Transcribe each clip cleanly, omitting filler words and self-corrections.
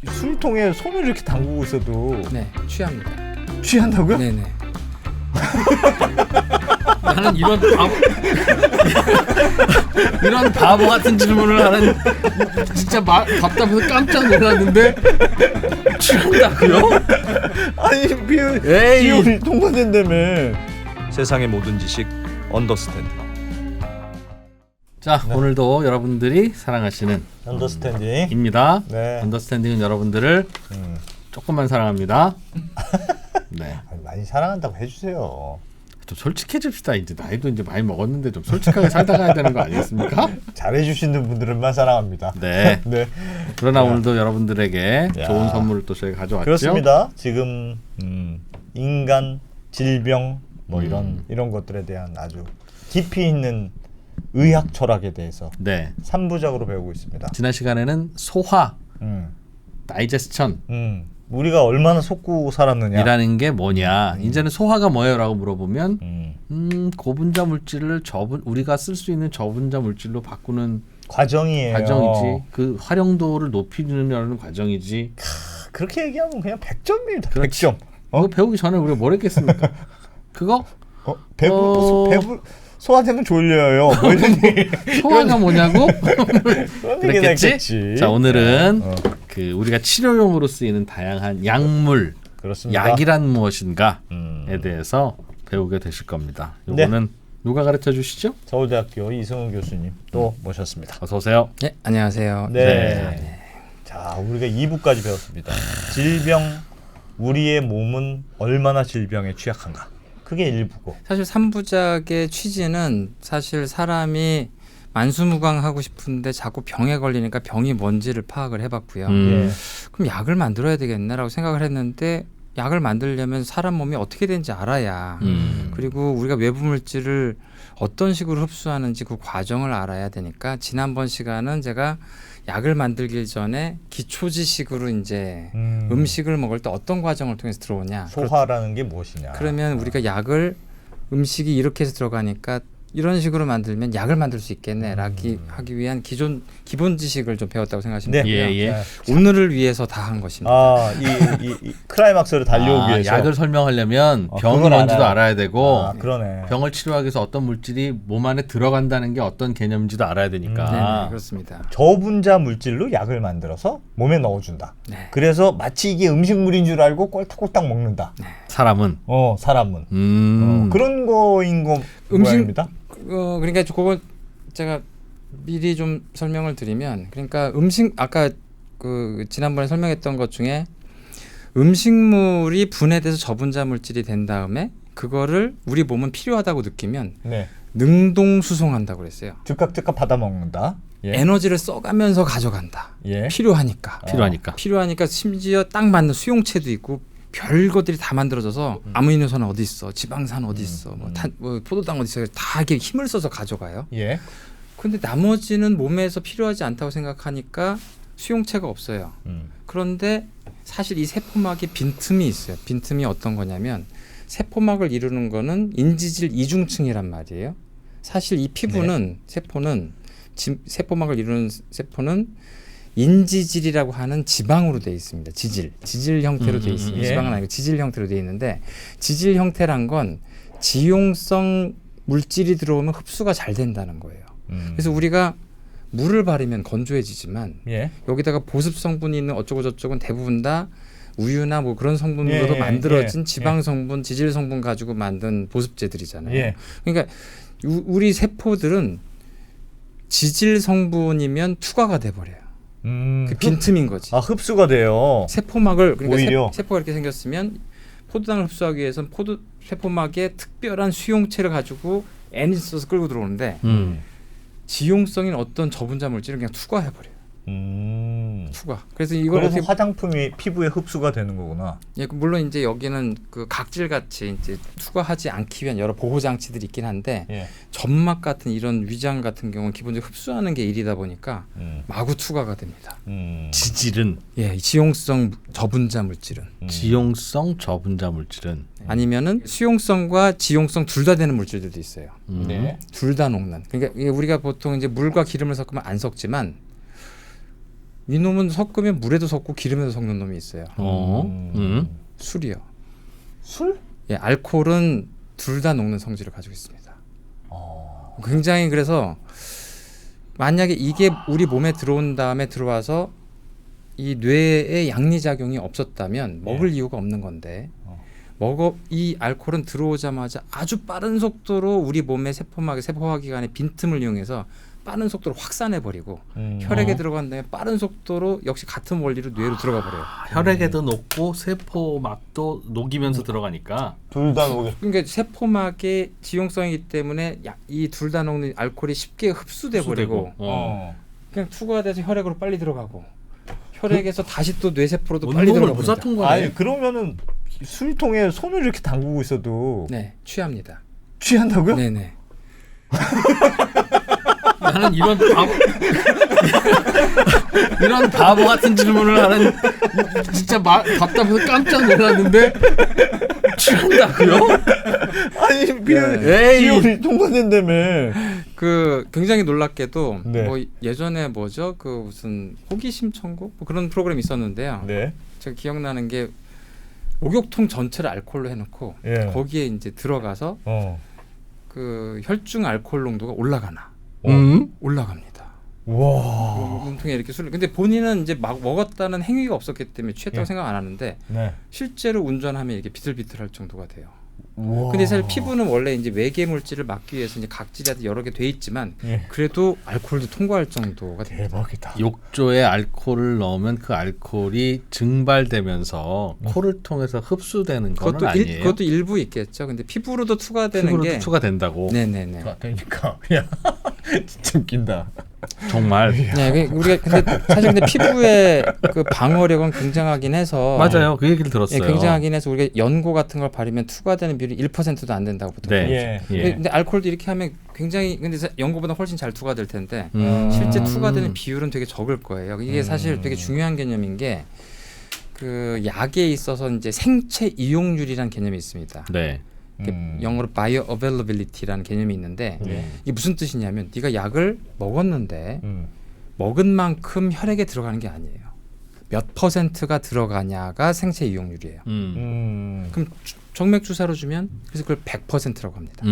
술통에 손을 이렇게 담그고 있어도 네, 취합니다. 취한다고요? 네네. 나는 이런 바보 같은 질문을 하는 진짜 답답해서 깜짝 놀랐는데 취한다고요? 아니 비율이 통과된다며. 세상의 모든 지식 언더스탠딩. 자, 네. 오늘도 여러분들이 사랑하시는 언더스탠딩. 입니다. 네. 언더스탠딩은 여러분들을 조금만 사랑합니다. 네. 많이 사랑한다고 해주세요. 좀 솔직해집시다. 이제 나이도 이제 많이 먹었는데 좀 솔직하게 살다 가야 되는 거 아니겠습니까? 잘해주시는 분들만 사랑합니다. 네. 네. 그러나 오늘도 여러분들에게 야. 좋은 선물을 또 저희가 가져왔죠. 그렇습니다. 지금 인간, 질병 뭐 이런 것들에 대한 아주 깊이 있는 의학 철학에 대해서 네. 3부작으로 배우고 있습니다. 지난 시간에는 소화, 음. 다이제스천 우리가 얼마나 속고 살았느냐. 이라는 게 뭐냐. 이제는 소화가 뭐예요? 라고 물어보면 고분자 물질을 우리가 쓸 수 있는 저분자 물질로 바꾸는 과정이에요. 과정이지. 그 활용도를 높이려는 과정이지. 그렇게 얘기하면 그냥 100점입니다. 그렇지. 100점. 그거 배우기 전에 우리가 뭘 했겠습니까? 그거? 배부 소화되면 졸려요. 뭐 이런 얘기. 소화가 뭐냐고? 그런 얘기는 그랬겠지? 했겠지. 자, 오늘은 네. 그 우리가 치료용으로 쓰이는 다양한 약물, 그렇습니다. 약이란 무엇인가에 음. 대해서 배우게 되실 겁니다. 네. 이거는 누가 가르쳐 주시죠? 서울대학교 이승훈 교수님 또 모셨습니다. 어서 오세요. 네, 안녕하세요. 네. 자, 우리가 2부까지 배웠습니다. 질병, 우리의 몸은 얼마나 질병에 취약한가. 그게 1부고. 사실 3부작의 취지는 사실 사람이 만수무강하고 싶은데 자꾸 병에 걸리니까 병이 뭔지를 파악을 해봤고요. 예. 그럼 약을 만들어야 되겠네라고 생각을 했는데 약을 만들려면 사람 몸이 어떻게 되는지 알아야 그리고 우리가 외부 물질을 어떤 식으로 흡수하는지 그 과정을 알아야 되니까 지난번 시간은 제가 약을 만들기 전에 기초 지식으로 이제 음식을 먹을 때 어떤 과정을 통해서 들어오냐. 소화라는 게 무엇이냐. 그러면 우리가 약을 음식이 이렇게 해서 들어가니까 이런 식으로 만들면 약을 만들 수 있겠네 하기 위한 기본 지식을 좀 배웠다고 생각하시면 되고요. 예, 예. 오늘을 위해서 다 한 것입니다. 아, 이 크라이막스를 달려오기 위해서. 약을 설명하려면 병이 그걸 뭔지도 알아야 되고 아, 그러네. 병을 치료하기 위해서 어떤 물질이 몸 안에 들어간다는 게 어떤 개념인지도 알아야 되니까. 네, 그렇습니다. 저분자 물질로 약을 만들어서 몸에 넣어준다. 네. 그래서 마치 이게 음식물인 줄 알고 꼴딱꼴딱 먹는다. 사람은 사람은. 그런 거인 거 모양입니다. 그러니까 그거 제가 미리 좀 설명을 드리면 그러니까 아까 그 지난번에 설명했던 것 중에 음식물이 분해돼서 저분자 물질이 된 다음에 그거를 우리 몸은 필요하다고 느끼면 네. 능동 수송한다고 그랬어요. 즉각 받아 먹는다. 예. 에너지를 써가면서 가져간다. 예. 필요하니까 심지어 딱 맞는 수용체도 있고 별 것들이 다 만들어져서 아미노산은 어디 있어, 지방산은 어디 있어, 뭐 포도당 어디 있어, 다 이렇게 힘을 써서 가져가요. 예. 근데 나머지는 몸에서 필요하지 않다고 생각하니까 수용체가 없어요. 그런데 사실 이 세포막에 빈틈이 있어요. 빈틈이 어떤 거냐면 세포막을 이루는 거는 인지질 이중층이란 말이에요. 사실 이 피부는 세포막을 이루는 세포는 인지질이라고 하는 지방으로 되어 있습니다. 지질 형태로 되어 있습니다. 예. 지방은 아니고 지질 형태로 되어 있는데 지질 형태란 건 지용성 물질이 들어오면 흡수가 잘 된다는 거예요. 그래서 우리가 물을 바르면 건조해지지만 예. 여기다가 보습 성분이 있는 어쩌고 저쩌고는 대부분 다 우유나 뭐 그런 성분으로 만들어진 지방 성분, 지질 성분 가지고 만든 보습제들이잖아요. 예. 그러니까 우리 세포들은 지질 성분이면 투과가 돼 버려요. 그 빈틈인 거지. 흡수가 돼요. 세포막을 그러니까 오히려. 세포가 이렇게 생겼으면 포도당을 흡수하기 위해서는 세포막에 특별한 수용체를 가지고 N이 있어서 끌고 들어오는데 지용성인 어떤 저분자 물질을 그냥 투과해 버려요. 투과. 그래서 이걸 그래서 어떻게 화장품이 피부에 흡수가 되는 거구나. 예, 물론 이제 여기는 그 각질 같이 이제 투과하지 않기 위한 여러 보호 장치들이 있긴 한데 예. 점막 같은 이런 위장 같은 경우는 기본적으로 흡수하는 게 일이다 보니까 마구 투과가 됩니다. 지질은 예, 지용성 저분자 물질은 지용성 저분자 물질은 아니면은 수용성과 지용성 둘 다 되는 물질들도 있어요. 네. 둘 다 녹는. 그러니까 이게 우리가 보통 이제 물과 기름을 섞으면 안 섞지만 이놈은 섞으면 물에도 섞고 기름에도 섞는 놈이 있어요. 술이요. 술? 예, 알코올은 둘 다 녹는 성질을 가지고 있습니다. 굉장히 그래서 만약에 이게 우리 몸에 들어온 다음에 들어와서 이 뇌에 양리작용이 없었다면 먹을 이유가 없는 건데 이 알코올은 들어오자마자 아주 빠른 속도로 우리 몸의 세포화기관의 빈틈을 이용해서 빠른 속도로 확산해버리고 혈액에 들어간 다음에 빠른 속도로 역시 같은 원리로 뇌로 들어가 버려요. 혈액에도 녹고 세포막도 녹이면서 들어가니까 둘 다 녹여. 그러니까 세포막의 지용성이기 때문에 이 둘 다 녹는 알코올이 쉽게 흡수돼 버리고 그냥 투과가 돼서 혈액으로 빨리 들어가고 혈액에서 다시 또 뇌세포로도 빨리 들어가 버립니다. 무사튼 거네. 아니 그러면은 술통에 손을 이렇게 담그고 있어도 네, 취합니다. 취한다고요? 네네. 나는 이런 바보 같은 질문을 하는 진짜 답답해서 깜짝 놀랐는데 취한다고요? 아니 그냥 에이. 기억이 통과된다며. 그 굉장히 놀랍게도 네. 뭐 예전에 뭐죠 그 무슨 호기심 천국 뭐 그런 프로그램이 있었는데요. 네. 제가 기억나는 게 목욕통 전체를 알코올로 해놓고 예. 거기에 이제 들어가서 그 혈중 알코올 농도가 올라가나 올라갑니다. 와. 몸통에 이렇게 술을 근데 본인은 이제 막 먹었다는 행위가 없었기 때문에 취했다고 예. 생각 안 하는데 네. 실제로 운전하면 이렇게 비틀비틀할 정도가 돼요. 와. 근데 사실 피부는 원래 이제 외계 물질을 막기 위해서 이제 각질이 여러 개 돼 있지만 예. 그래도 알코올도 통과할 정도가 됩니다. 대박이다. 욕조에 알코올을 넣으면 그 알코올이 증발되면서 코를 통해서 흡수되는 건 아니에요. 그것도 일부 있겠죠. 근데 피부로도 투과되는 피부로도 게 투과된다고. 네네네. 그러니까 야 진짜 웃긴다. 정말. 네, 우리가 근데 사실 근데 피부의 그 방어력은 굉장하긴 해서 맞아요. 그 얘기를 들었어요. 예, 굉장하긴 해서 우리가 연고 같은 걸 바르면 투과되는 비율이 1%도 안 된다고 보통. 네. 예. 예. 근데 알코올도 이렇게 하면 굉장히 근데 연고보다 훨씬 잘 투과될 텐데 실제 음. 투과되는 비율은 되게 적을 거예요. 이게 사실 되게 중요한 개념인 게 그 약에 있어서 이제 생체 이용률이라는 개념이 있습니다. 네. 영어로 bioavailability라는 개념이 있는데 네. 이게 무슨 뜻이냐면 네가 약을 먹었는데 음. 먹은 만큼 혈액에 들어가는 게 아니에요. 몇 퍼센트가 들어가냐가 생체 이용률이에요. 그럼 정맥 주사로 주면 그래서 그걸 100%라고 합니다.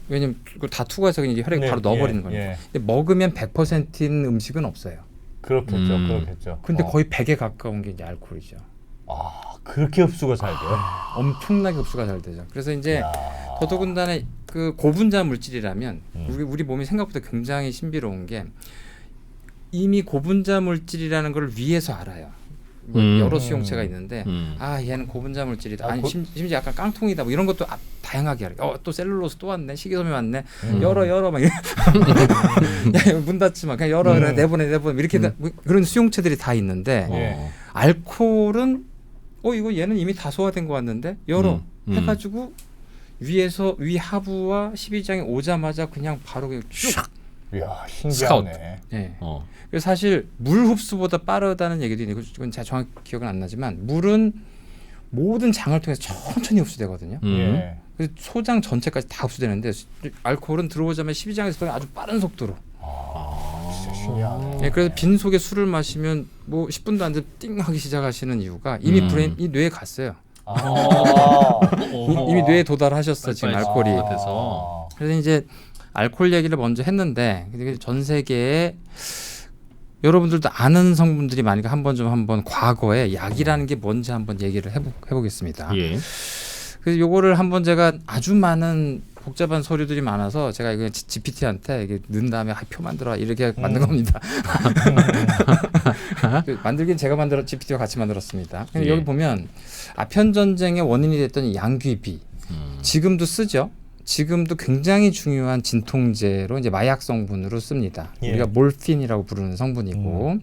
왜냐면 그걸 다 투과해서 이제 혈액에 바로 넣어버리는 거니까. 예. 근데 먹으면 100%인 음식은 없어요. 그렇겠죠. 그렇겠죠. 근데 거의 100에 가까운 게 이제 알코올이죠. 아 그렇게 흡수가 잘 돼요? 엄청나게 흡수가 잘 되죠. 그래서 이제 더더군다나 그 고분자 물질이라면 우리 몸이 생각보다 굉장히 신비로운 게 이미 고분자 물질이라는 걸 위에서 알아요. 뭐 여러 수용체가 있는데 아 얘는 고분자 물질이다. 아니 심지어 약간 깡통이다. 뭐 이런 것도 다양하게 알아요. 또 셀룰로스 또 왔네. 식이섬유 왔네. 열어 막 문 닫지 마. 그냥 열어 내보내 이렇게 뭐 그런 수용체들이 다 있는데 알코올은 이거 얘는 이미 다 소화된 거 같는데 열어 해가지고 위에서 위 하부와 12장에 오자마자 그냥 바로 그냥 쭉. 이야 신기하네. 네. 그래서 사실 물 흡수보다 빠르다는 얘기도 있는데 이건 제가 정확히 기억은 안 나지만 물은 모든 장을 통해서 천천히 흡수되거든요. 예. 그래서 소장 전체까지 다 흡수되는데 알코올은 들어오자마자 12장에서 아주 빠른 속도로. 진짜 신기하네. 네, 그래서 빈 속에 술을 마시면 뭐 10분도 안 돼서 띵 하기 시작하시는 이유가 이미 이 뇌에 갔어요. 이미 뇌에 도달하셨어 지금 알코올이. 돼서. 그래서 이제 알코올 얘기를 먼저 했는데 전 세계에 여러분들도 아는 성분들이 많으니까 한번 과거에 약이라는 게 뭔지 한번 얘기를 해보겠습니다. 예. 그래서 요거를 한번 제가 아주 많은 복잡한 서류들이 많아서 제가 이거 GPT한테 이게 넣은 다음에 표 만들어 이렇게 만든 겁니다. 만들긴 제가 GPT와 같이 만들었습니다. 근데 여기 보면 아편 전쟁의 원인이 됐던 이 양귀비 지금도 쓰죠. 지금도 굉장히 중요한 진통제로 이제 마약 성분으로 씁니다. 우리가 몰핀이라고 부르는 성분이고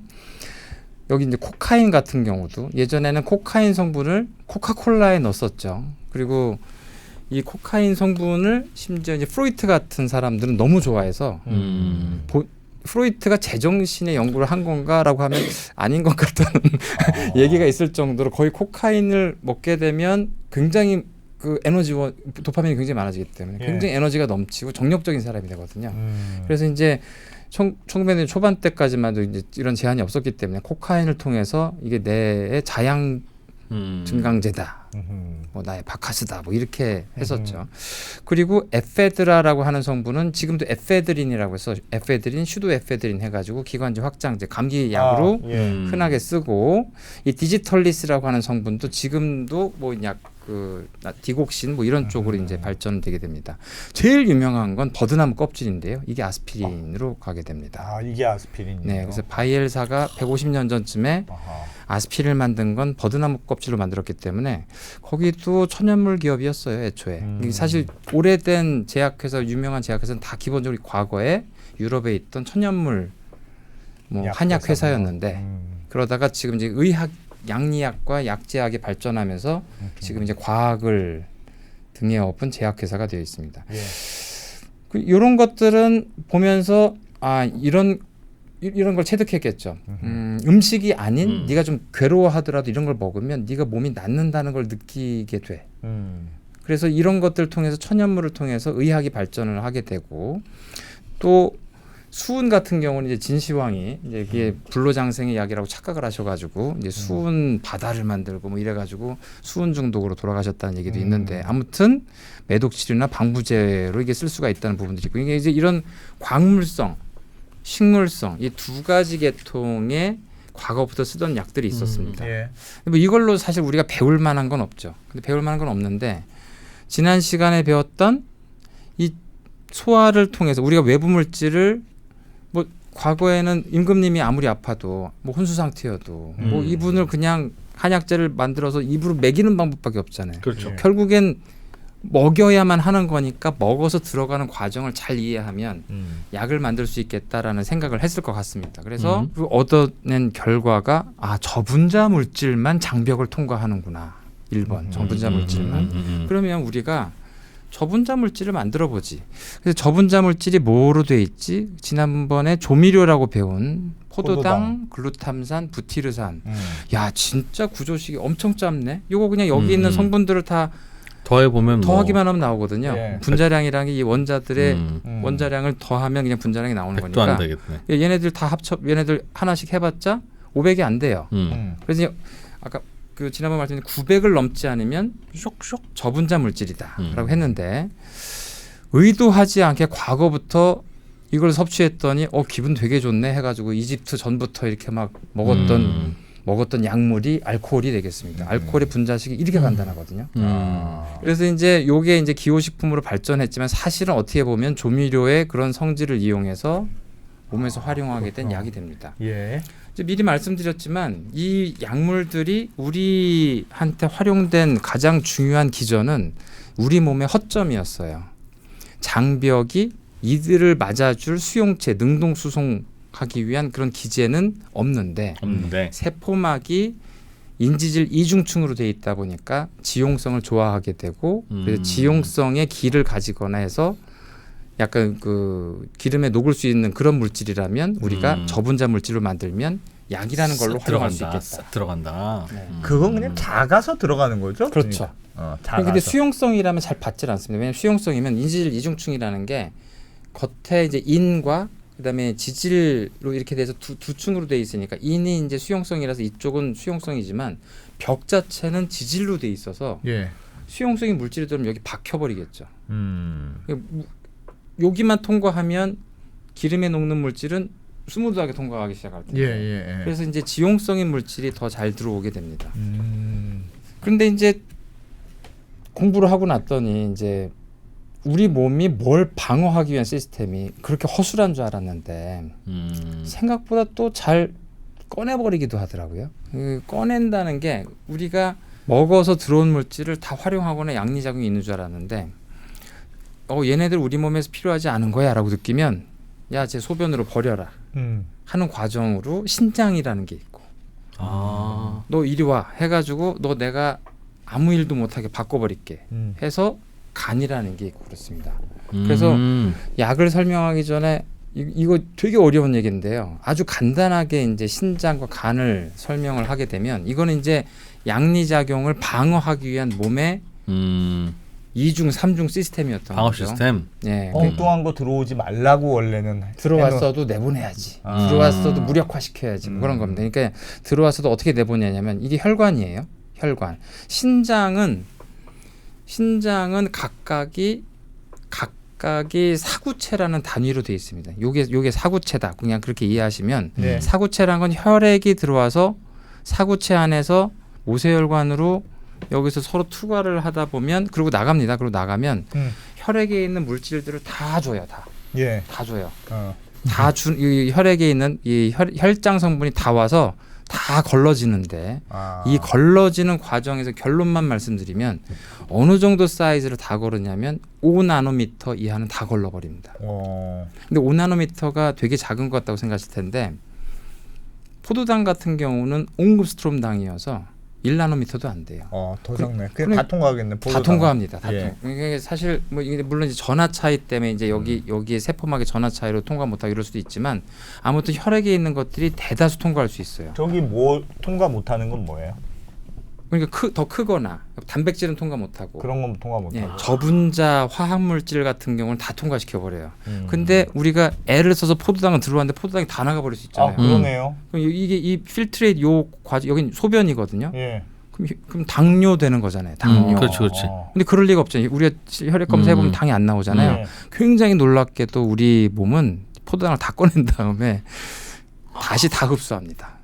여기 이제 코카인 같은 경우도 예전에는 코카인 성분을 코카콜라에 넣었었죠. 그리고 이 코카인 성분을 심지어 이제 프로이트 같은 사람들은 너무 좋아해서 프로이트가 제정신의 연구를 한 건가라고 하면 아닌 것 같다는 얘기가 있을 정도로 거의 코카인을 먹게 되면 굉장히 그 에너지와 도파민이 굉장히 많아지기 때문에 굉장히 에너지가 넘치고 정력적인 사람이 되거든요. 그래서 이제 1900년 초반 때까지만도 이제 이런 제한이 없었기 때문에 코카인을 통해서 이게 뇌의 자양 증강제다. 뭐 나의 바카스다. 뭐 이렇게 했었죠. 그리고 에페드라라고 하는 성분은 지금도 에페드린이라고 해서 에페드린, 슈도에페드린 해가지고 기관지 확장제, 감기 약으로 흔하게 쓰고 이 디지털리스라고 하는 성분도 지금도 뭐 약 그 디곡신 뭐 이런 쪽으로 이제 발전되게 됩니다. 제일 유명한 건 버드나무 껍질인데요. 이게 아스피린으로 가게 됩니다. 아, 이게 아스피린이에요. 네, 그래서 바이엘사가 150년 전쯤에 아스피린을 만든 건 버드나무 껍질로 만들었기 때문에 거기도 천연물 기업이었어요, 애초에. 사실 오래된 제약회사, 유명한 제약회사는 다 기본적으로 과거에 유럽에 있던 천연물 뭐 한약 회사였는데 그러다가 지금 이제 의학 양리약과 약제약이 발전하면서 지금 이제 과학을 등에 업은 제약회사가 되어 있습니다. 예. 이런 것들은 보면서 아 이런 걸 체득했겠죠. 음식이 아닌 네가 좀 괴로워하더라도 이런 걸 먹으면 네가 몸이 낫는다는 걸 느끼게 돼. 그래서 이런 것들을 통해서 천연물을 통해서 의학이 발전을 하게 되고 또 수은 같은 경우는 이제 진시황이 이제 이게 불로장생의 약이라고 착각을 하셔가지고 이제 수은 바다를 만들고 뭐 이래가지고 수은 중독으로 돌아가셨다는 얘기도 있는데 아무튼 매독치료나 방부제로 이게 쓸 수가 있다는 부분들이 있고 이게 이제 이런 광물성, 식물성 이 두 가지 계통의 과거부터 쓰던 약들이 있었습니다. 예. 뭐 이걸로 사실 우리가 배울 만한 건 없죠. 근데 배울 만한 건 없는데 지난 시간에 배웠던 이 소화를 통해서 우리가 외부 물질을 뭐 과거에는 임금님이 아무리 아파도 뭐 혼수 상태여도 뭐 이분을 그냥 한약재를 만들어서 입으로 먹이는 방법밖에 없잖아요. 그렇죠. 예. 결국엔 먹여야만 하는 거니까 먹어서 들어가는 과정을 잘 이해하면 약을 만들 수 있겠다라는 생각을 했을 것 같습니다. 그래서 그 얻어낸 결과가 아 저분자 물질만 장벽을 통과하는구나. 1번 저분자 물질만. 그러면 우리가 저분자 물질을 만들어 보지. 그래서 저분자 물질이 뭐로 돼 있지? 지난번에 조미료라고 배운 포도당, 글루탐산, 부티르산. 야 진짜 구조식이 엄청 짧네. 요거 그냥 여기 있는 성분들을 다 더해 보면 더하기만 하면 나오거든요. 예. 분자량이랑 이 원자들의 원자량을 더하면 그냥 분자량이 나오는 도 안 거니까. 되겠네. 예, 얘네들 다 합쳐 얘네들 하나씩 해봤자 500이 안 돼요. 그래서 이제 아까 그 지난번 말씀드린 900을 넘지 않으면 쇽쇽 저분자 물질이다라고 했는데 의도하지 않게 과거부터 이걸 섭취했더니 기분 되게 좋네 해가지고 이집트 전부터 이렇게 막 먹었던 약물이 알코올이 되겠습니다. 알코올의 분자식이 이렇게 간단하거든요. 그래서 이제 요게 이제 기호식품으로 발전했지만 사실은 어떻게 보면 조미료의 그런 성질을 이용해서 몸에서 활용하게 된 약이 됩니다. 예. 이제 미리 말씀드렸지만 이 약물들이 우리한테 활용된 가장 중요한 기전은 우리 몸의 허점이었어요. 장벽이 이들을 맞아줄 수용체, 능동 수송하기 위한 그런 기제는 없는데 세포막이 인지질 이중층으로 돼 있다 보니까 지용성을 좋아하게 되고 그래서 지용성의 기를 가지거나 해서 약간 그 기름에 녹을 수 있는 그런 물질이라면 우리가 저분자 물질로 만들면 약이라는 걸로 활용할 수 있겠다. 싹 들어간다. 네. 그건 그냥 작아서 들어가는 거죠? 그렇죠. 작아서. 근데 수용성이라면 잘 받질 않습니다. 왜냐하면 수용성이면 인지질 이중층이라는 게 겉에 이제 인과 그다음에 지질로 이렇게 돼서 두 층으로 돼 있으니까 인이 이제 수용성이라서 이쪽은 수용성이지만 벽 자체는 지질로 돼 있어서 예. 수용성이 물질이 들으면 여기 박혀버리겠죠. 여기만 통과하면 기름에 녹는 물질은 스무드하게 통과하기 시작할 텐데. 예. 그래서 이제 지용성인 물질이 더 잘 들어오게 됩니다. 그런데 이제 공부를 하고 났더니 이제 우리 몸이 뭘 방어하기 위한 시스템이 그렇게 허술한 줄 알았는데 생각보다 또 잘 꺼내버리기도 하더라고요. 꺼낸다는 게 우리가 먹어서 들어온 물질을 다 활용하거나 양리작용이 있는 줄 알았는데 얘네들 우리 몸에서 필요하지 않은 거야 라고 느끼면 야 제 소변으로 버려라 하는 과정으로 신장이라는 게 있고 너 이리 와 해가지고 너 내가 아무 일도 못하게 바꿔버릴게 해서 간이라는 게 있고 그렇습니다. 그래서 약을 설명하기 전에 이거 되게 어려운 얘기인데요. 아주 간단하게 이제 신장과 간을 설명을 하게 되면 이거는 이제 양리작용을 방어하기 위한 몸의 2중 3중 시스템이었던 방어 거죠. 시스템. 예. 엉뚱한 거 들어오지 말라고 원래는 들어왔어도 내보내야지. 들어왔어도 무력화시켜야지. 뭐 그런 겁니다. 그러니까 들어왔어도 어떻게 내보내냐면 이게 혈관이에요. 혈관. 신장은 각각이 사구체라는 단위로 되어 있습니다. 요게 사구체다. 그냥 그렇게 이해하시면 네. 사구체란 건 혈액이 들어와서 사구체 안에서 모세혈관으로 여기서 서로 투과를 하다 보면 그리고 나갑니다. 그리고 나가면 혈액에 있는 물질들을 다 줘요. 예. 다 줘요. 이 혈액에 있는 이 혈장 성분이 다 와서 다 걸러지는데 이 걸러지는 과정에서 결론만 말씀드리면 어느 정도 사이즈를 다 걸었냐면 5나노미터 이하는 다 걸러버립니다. 근데 5나노미터가 되게 작은 것 같다고 생각하실 텐데 포도당 같은 경우는 옹급스트롬당이어서 1나노미터도 안 돼요. 더 적네. 그냥 다 통과하겠네. 다 통과합니다. 다 예. 이게 사실 뭐 이게 물론 이제 전하 차이 때문에 이제 여기에 세포막의 전하 차이로 통과 못하고 이럴 수도 있지만 아무튼 혈액에 있는 것들이 대다수 통과할 수 있어요. 저기 뭐 통과 못하는 건 뭐예요? 그러니까 더 크거나 단백질은 통과 못하고 그런 건 통과 못하고. 예, 저분자 화학물질 같은 경우는 다 통과시켜 버려요. 근데 우리가 애를 써서 포도당은 들어왔는데 포도당이 다 나가버릴 수 있잖아요. 그러네요. 그럼 이게 이 필트레이트 요 과정 여긴 소변이거든요. 예. 그럼 당뇨 되는 거잖아요. 당뇨. 그렇지. 근데 그럴 리가 없잖아요. 우리가 혈액 검사해 보면 당이 안 나오잖아요. 네. 굉장히 놀랍게도 우리 몸은 포도당을 다 꺼낸 다음에 다시 다 흡수합니다.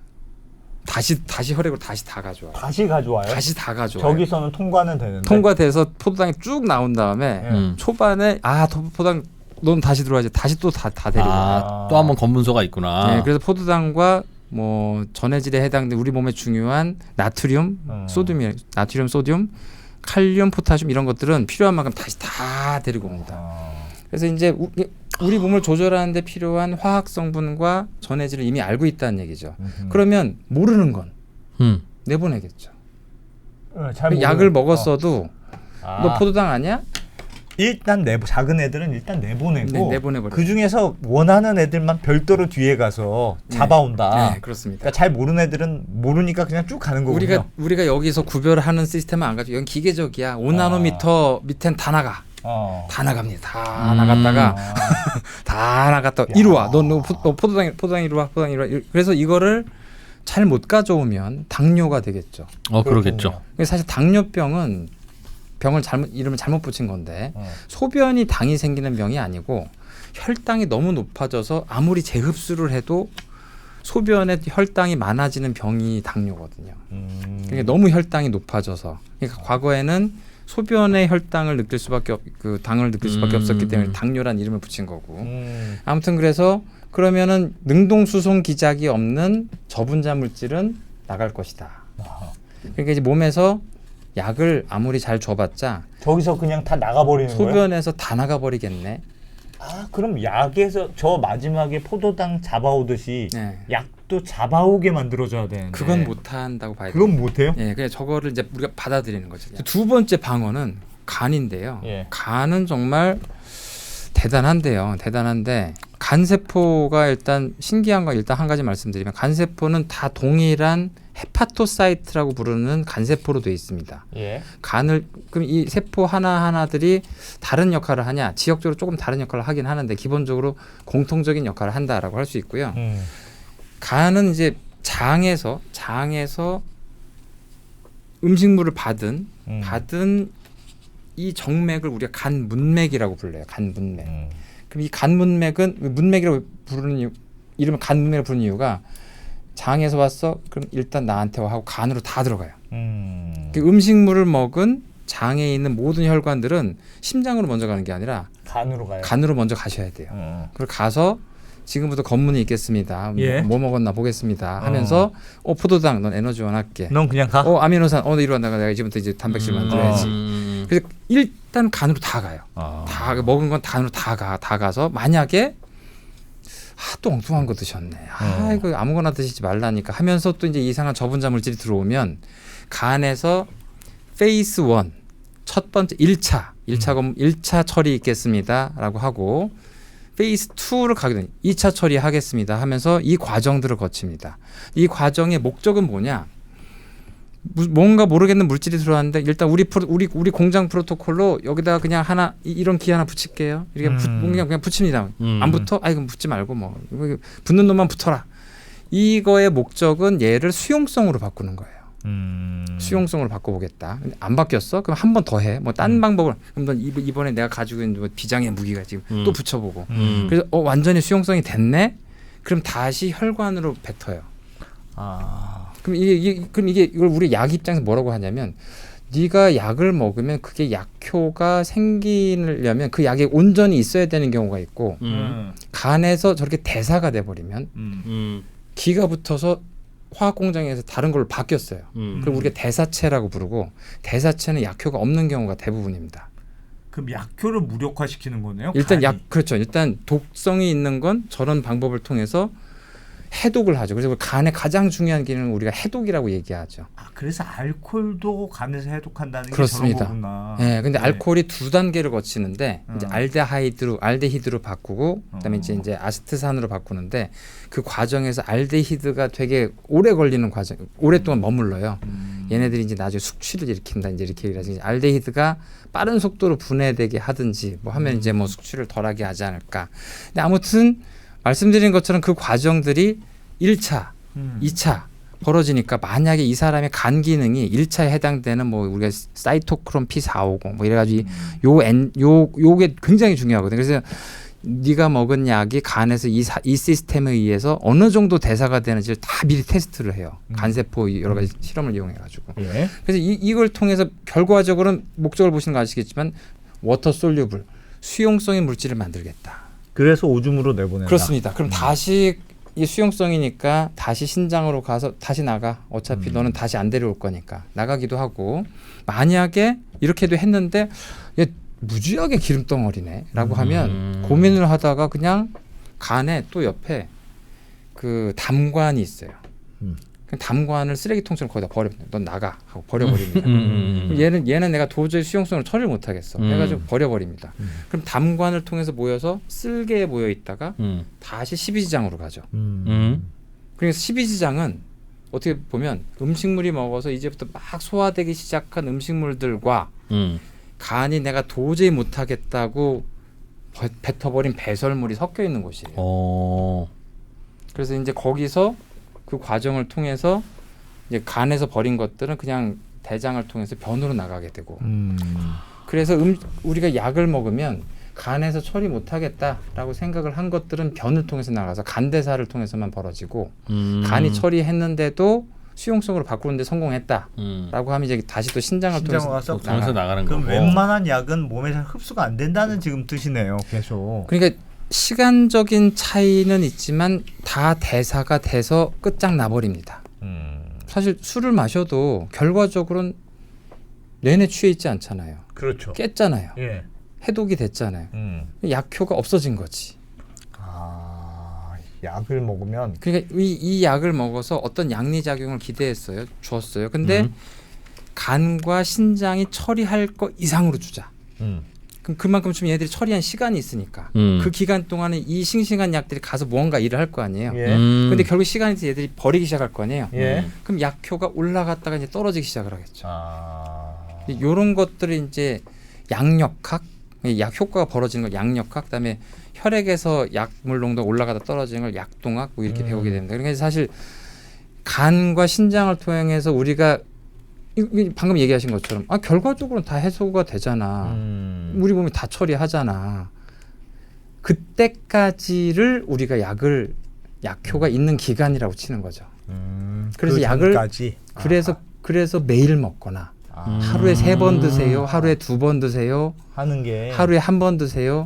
다시 혈액으로 다시 다 가져와요. 다시 가져와요? 다시 다 가져와요. 저기서는 통과는 되는데. 통과돼서 포도당이 쭉 나온 다음에 초반에 포도당 넌 다시 들어와야지. 다시 또 다 데리고 와요. 또 한 번 검문소가 있구나. 네, 그래서 포도당과 뭐 전해질에 해당된 우리 몸에 중요한 나트륨, 소듐, 칼륨, 포타슘 이런 것들은 필요한 만큼 다시 다 데리고 옵니다. 그래서 이제 우리 몸을 조절하는 데 필요한 화학 성분과 전해질을 이미 알고 있다는 얘기죠. 그러면 모르는 건 내보내겠죠. 약을 먹었어도 너 포도당 아니야? 일단 작은 애들은 일단 내보내고 내보내버려. 그 중에서 원하는 애들만 별도로 뒤에 가서 잡아온다. 네, 그렇습니다. 그러니까 잘 모르는 애들은 모르니까 그냥 쭉 가는 거군요. 우리가 여기서 구별하는 시스템은 안 가지고 이건 기계적이야. 5나노미터 밑엔 다 나가. 다 나갑니다. 다 나갔다가 다 나갔다. 이리 와. 너 포도당 이리 와. 포도당 이리 와. 그래서 이거를 잘 못 가져오면 당뇨가 되겠죠. 그러겠죠. 사실 당뇨병은 이름을 잘못 붙인 건데 소변이 당이 생기는 병이 아니고 혈당이 너무 높아져서 아무리 재흡수를 해도 소변에 혈당이 많아지는 병이 당뇨거든요. 그러니까 너무 혈당이 높아져서 그러니까 과거에는 소변의 혈당을 느낄 수밖에 당을 느낄 수밖에 없었기 때문에 당뇨란 이름을 붙인 거고. 아무튼 그래서 그러면은 능동수송 기작이 없는 저분자 물질은 나갈 것이다. 그러니까 이제 몸에서 약을 아무리 잘 줘봤자 저기서 그냥 다 나가버리는 거예요? 소변에서 다 나가버리겠네. 그럼 약에서 저 마지막에 포도당 잡아오듯이 네. 약도 잡아오게 만들어줘야 되는데 그건 못한다고 봐야 돼요. 그건 못해요? 예, 그냥 저거를 이제 우리가 받아들이는 거죠. 두 번째 방어는 간인데요. 예. 간은 정말 대단한데 간세포가 일단 신기한 거 일단 한 가지 말씀드리면 간세포는 다 동일한 헤파토사이트라고 부르는 간세포로 되어 있습니다. 예. 그럼 이 세포 하나하나들이 다른 역할을 하냐? 지역적으로 조금 다른 역할을 하긴 하는데 기본적으로 공통적인 역할을 한다라고 할 수 있고요. 간은 이제 장에서 음식물을 받은 이 정맥을 우리가 간 문맥이라고 불러요. 간 문맥. 그럼 이 간 문맥은 문맥이라고 부르는 이름을 간 문맥이라고 부르는 이유가 장에서 왔어. 그럼 일단 나한테 와 하고 간으로 다 들어가요. 그 음식물을 먹은 장에 있는 모든 혈관들은 심장으로 먼저 가는 게 아니라 간으로 가요. 간으로 먼저 가셔야 돼요. 그리고 가서 지금부터 검문이 있겠습니다. 예. 뭐 먹었나 보겠습니다. 하면서 포도당 넌 에너지원 할게. 넌 그냥 가. 아미노산 너 이리 와 내가 이제부터 이제 단백질 만들어야지. 그래서 일단 간으로 다 가요. 다 먹은 건 간으로 다 가서 만약에 또 엉뚱한 거 드셨네. 이거 아무거나 드시지 말라니까 하면서 또 이제 이상한 저분자 물질이 들어오면 간에서 페이스 1 첫 번째 1차 처리 있겠습니다라고 하고 페이스 2를 가게 되니 2차 처리하겠습니다 하면서 이 과정들을 거칩니다. 이 과정의 목적은 뭐냐? 뭔가 모르겠는 물질이 들어왔는데 일단 우리 공장 프로토콜로 여기다가 그냥 하나 이런 기 하나 붙일게요. 이렇게 그냥 붙입니다. 안 붙어? 아이 그럼 붙지 말고 뭐 붙는 놈만 붙어라. 이거의 목적은 얘를 수용성으로 바꾸는 거예요. 수용성으로 바꿔보겠다. 근데 안 바뀌었어? 그럼 한 번 더 해. 뭐 딴 방법을. 그럼 넌 이번에 내가 가지고 있는 비장의 무기가 지금 또 붙여보고. 그래서 완전히 수용성이 됐네. 그럼 다시 혈관으로 뱉어요. 그럼 이게 이걸 우리 약 입장에서 뭐라고 하냐면 네가 약을 먹으면 그게 약효가 생기려면 그 약에 온전히 있어야 되는 경우가 있고 간에서 저렇게 대사가 돼버리면 기가 붙어서 화학 공장에서 다른 걸로 바뀌었어요. 그럼 우리가 대사체라고 부르고 대사체는 약효가 없는 경우가 대부분입니다. 그럼 약효를 무력화시키는 거네요? 일단 간이? 그렇죠. 일단 독성이 있는 건 저런 방법을 통해서 해독을 하죠. 그래서 간의 가장 중요한 기능은 우리가 해독이라고 얘기하죠. 그래서 알코올도 간에서 해독한다는 그렇습니다. 게 저런 거구나. 네, 근데 알코올이 두 단계를 거치는데 이제 알데히드로 바꾸고 그다음에 이제 아세트산으로 바꾸는데 그 과정에서 알데히드가 되게 오래 걸리는 과정, 오랫동안 머물러요. 얘네들이 이제 나중에 숙취를 일으킨다 이제 이렇게 얘기하지. 알데히드가 빠른 속도로 분해되게 하든지 뭐 하면 이제 뭐 숙취를 덜하게 하지 않을까. 근데 아무튼 말씀드린 것처럼 그 과정들이 1차, 2차 벌어지니까 만약에 이 사람의 간 기능이 1차에 해당되는 뭐 우리가 사이토크롬 P450 뭐 이래가지고 요게 굉장히 중요하거든요. 그래서 네가 먹은 약이 간에서 이 시스템에 의해서 어느 정도 대사가 되는지를 다 미리 테스트를 해요. 간세포 여러 가지 실험을 이용해가지고. 예. 그래서 이걸 통해서 결과적으로는 목적을 보시는 거 아시겠지만 워터 솔류블 수용성의 물질을 만들겠다. 그래서 오줌으로 내보낸다. 그렇습니다. 그럼 다시 이 수용성이니까 다시 신장으로 가서 다시 나가. 어차피 너는 다시 안 데려올 거니까 나가기도 하고 만약에 이렇게도 했는데 얘 무지하게 기름덩어리네라고 하면 고민을 하다가 그냥 간에 또 옆에 그 담관이 있어요. 그냥 담관을 쓰레기통처럼 거기다 버립니다. 넌 나가 하고 버려버립니다. 얘는 내가 도저히 수용성을 처리를 못하겠어. 해가지고 버려버립니다. 그럼 담관을 통해서 모여서 쓸개에 모여 있다가 다시 12지장으로 가죠. 그래서 12지장은 어떻게 보면 음식물이 먹어서 이제부터 막 소화되기 시작한 음식물들과 간이 내가 도저히 못하겠다고 뱉어버린 배설물이 섞여 있는 곳이에요. 그래서 이제 거기서 그 과정을 통해서 이제 간에서 버린 것들은 그냥 대장을 통해서 변으로 나가게 되고 그래서 우리가 약을 먹으면 간에서 처리 못하겠다라고 생각을 한 것들은 변을 통해서 나가서 간대사를 통해서만 벌어지고 간이 처리했는데도 수용성으로 바꾸는데 성공했다라고 하면 이제 다시 또 신장을 통해서 나가는 그럼 거고. 웬만한 약은 몸에 잘 흡수가 안 된다는 지금 뜻이네요. 계속. 그러니까 시간적인 차이는 있지만 다 대사가 돼서 끝장 나버립니다. 사실 술을 마셔도 결과적으로는 내내 취해 있지 않잖아요. 그렇죠. 깼잖아요. 예. 해독이 됐잖아요. 약효가 없어진 거지. 약을 먹으면 그러니까 이 약을 먹어서 어떤 양리작용을 기대했어요. 주었어요. 근데 간과 신장이 처리할 거 이상으로 주자. 그럼 그만큼 좀 얘들이 처리한 시간이 있으니까 그 기간 동안에 이 싱싱한 약들이 가서 무언가 일을 할 거 아니에요. 예. 근데 결국 시간이 돼서 얘들이 버리기 시작할 거 아니에요. 예. 그럼 약효가 올라갔다가 이제 떨어지기 시작을 하겠죠. 이런 것들이 이제 양력학, 약 효과가 벌어지는 걸 양력학, 그다음에 혈액에서 약물 농도가 올라가다 떨어지는 걸 약동학 뭐 이렇게 배우게 됩니다. 그러니까 사실 간과 신장을 통해서 우리가 방금 얘기하신 것처럼 결과적으로는 다 해소가 되잖아. 우리 몸이 다 처리하잖아. 그때까지를 우리가 약효가 있는 기간이라고 치는 거죠. 그래서 그 약을 전까지? 그래서 매일 먹거나 하루에 3번 드세요. 하루에 2번 드세요. 하는 게 하루에 1번 드세요.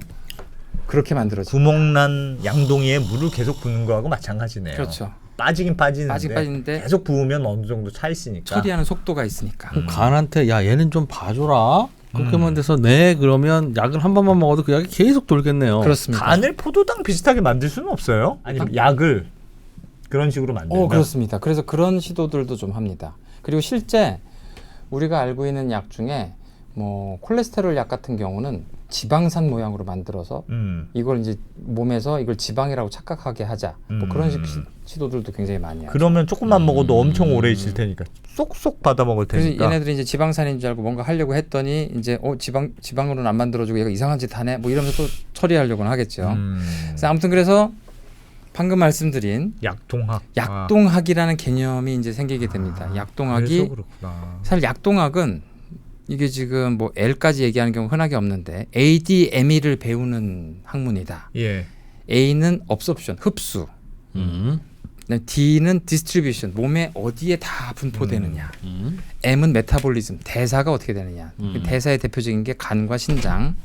그렇게 만들어져. 구멍난 양동이에 물을 계속 붓는 거하고 마찬가지네요. 그렇죠. 빠지긴 빠지는데 계속 부으면 어느 정도 차 있으니까. 처리하는 속도가 있으니까. 간한테 야 얘는 좀 봐줘라. 그렇게만 돼서 네 그러면 약을 한 번만 먹어도 그 약이 계속 돌겠네요. 그렇습니다. 간을 포도당 비슷하게 만들 수는 없어요? 아니면 약을 그런 식으로 만들면? 그렇습니다. 그래서 그런 시도들도 좀 합니다. 그리고 실제 우리가 알고 있는 약 중에 뭐 콜레스테롤 약 같은 경우는 지방산 모양으로 만들어서 이걸 이제 몸에서 이걸 지방이라고 착각하게 하자. 뭐 그런 시도들도 굉장히 많이 하죠. 그러면 조금만 먹어도 엄청 오래 있을 테니까 쏙쏙 받아 먹을 그래서 테니까. 얘네들이 이제 지방산인 줄 알고 뭔가 하려고 했더니 이제 지방으로는 안 만들어주고 얘가 이상한 짓 하네. 뭐 이러면서 또 처리하려고는 하겠죠. 그래서 아무튼 그래서 방금 말씀드린 약동학. 약동학이라는 개념이 이제 생기게 됩니다. 약동학이 그래서 그렇구나. 사실 약동학은 이게 지금 뭐 L까지 얘기하는 경우 흔하게 없는데 ADME를 배우는 학문이다. 예. A는 absorption, 흡수. D는 distribution, 몸에 어디에 다 분포되느냐. M은 메타볼리즘, 대사가 어떻게 되느냐. 대사의 대표적인 게 간과 신장.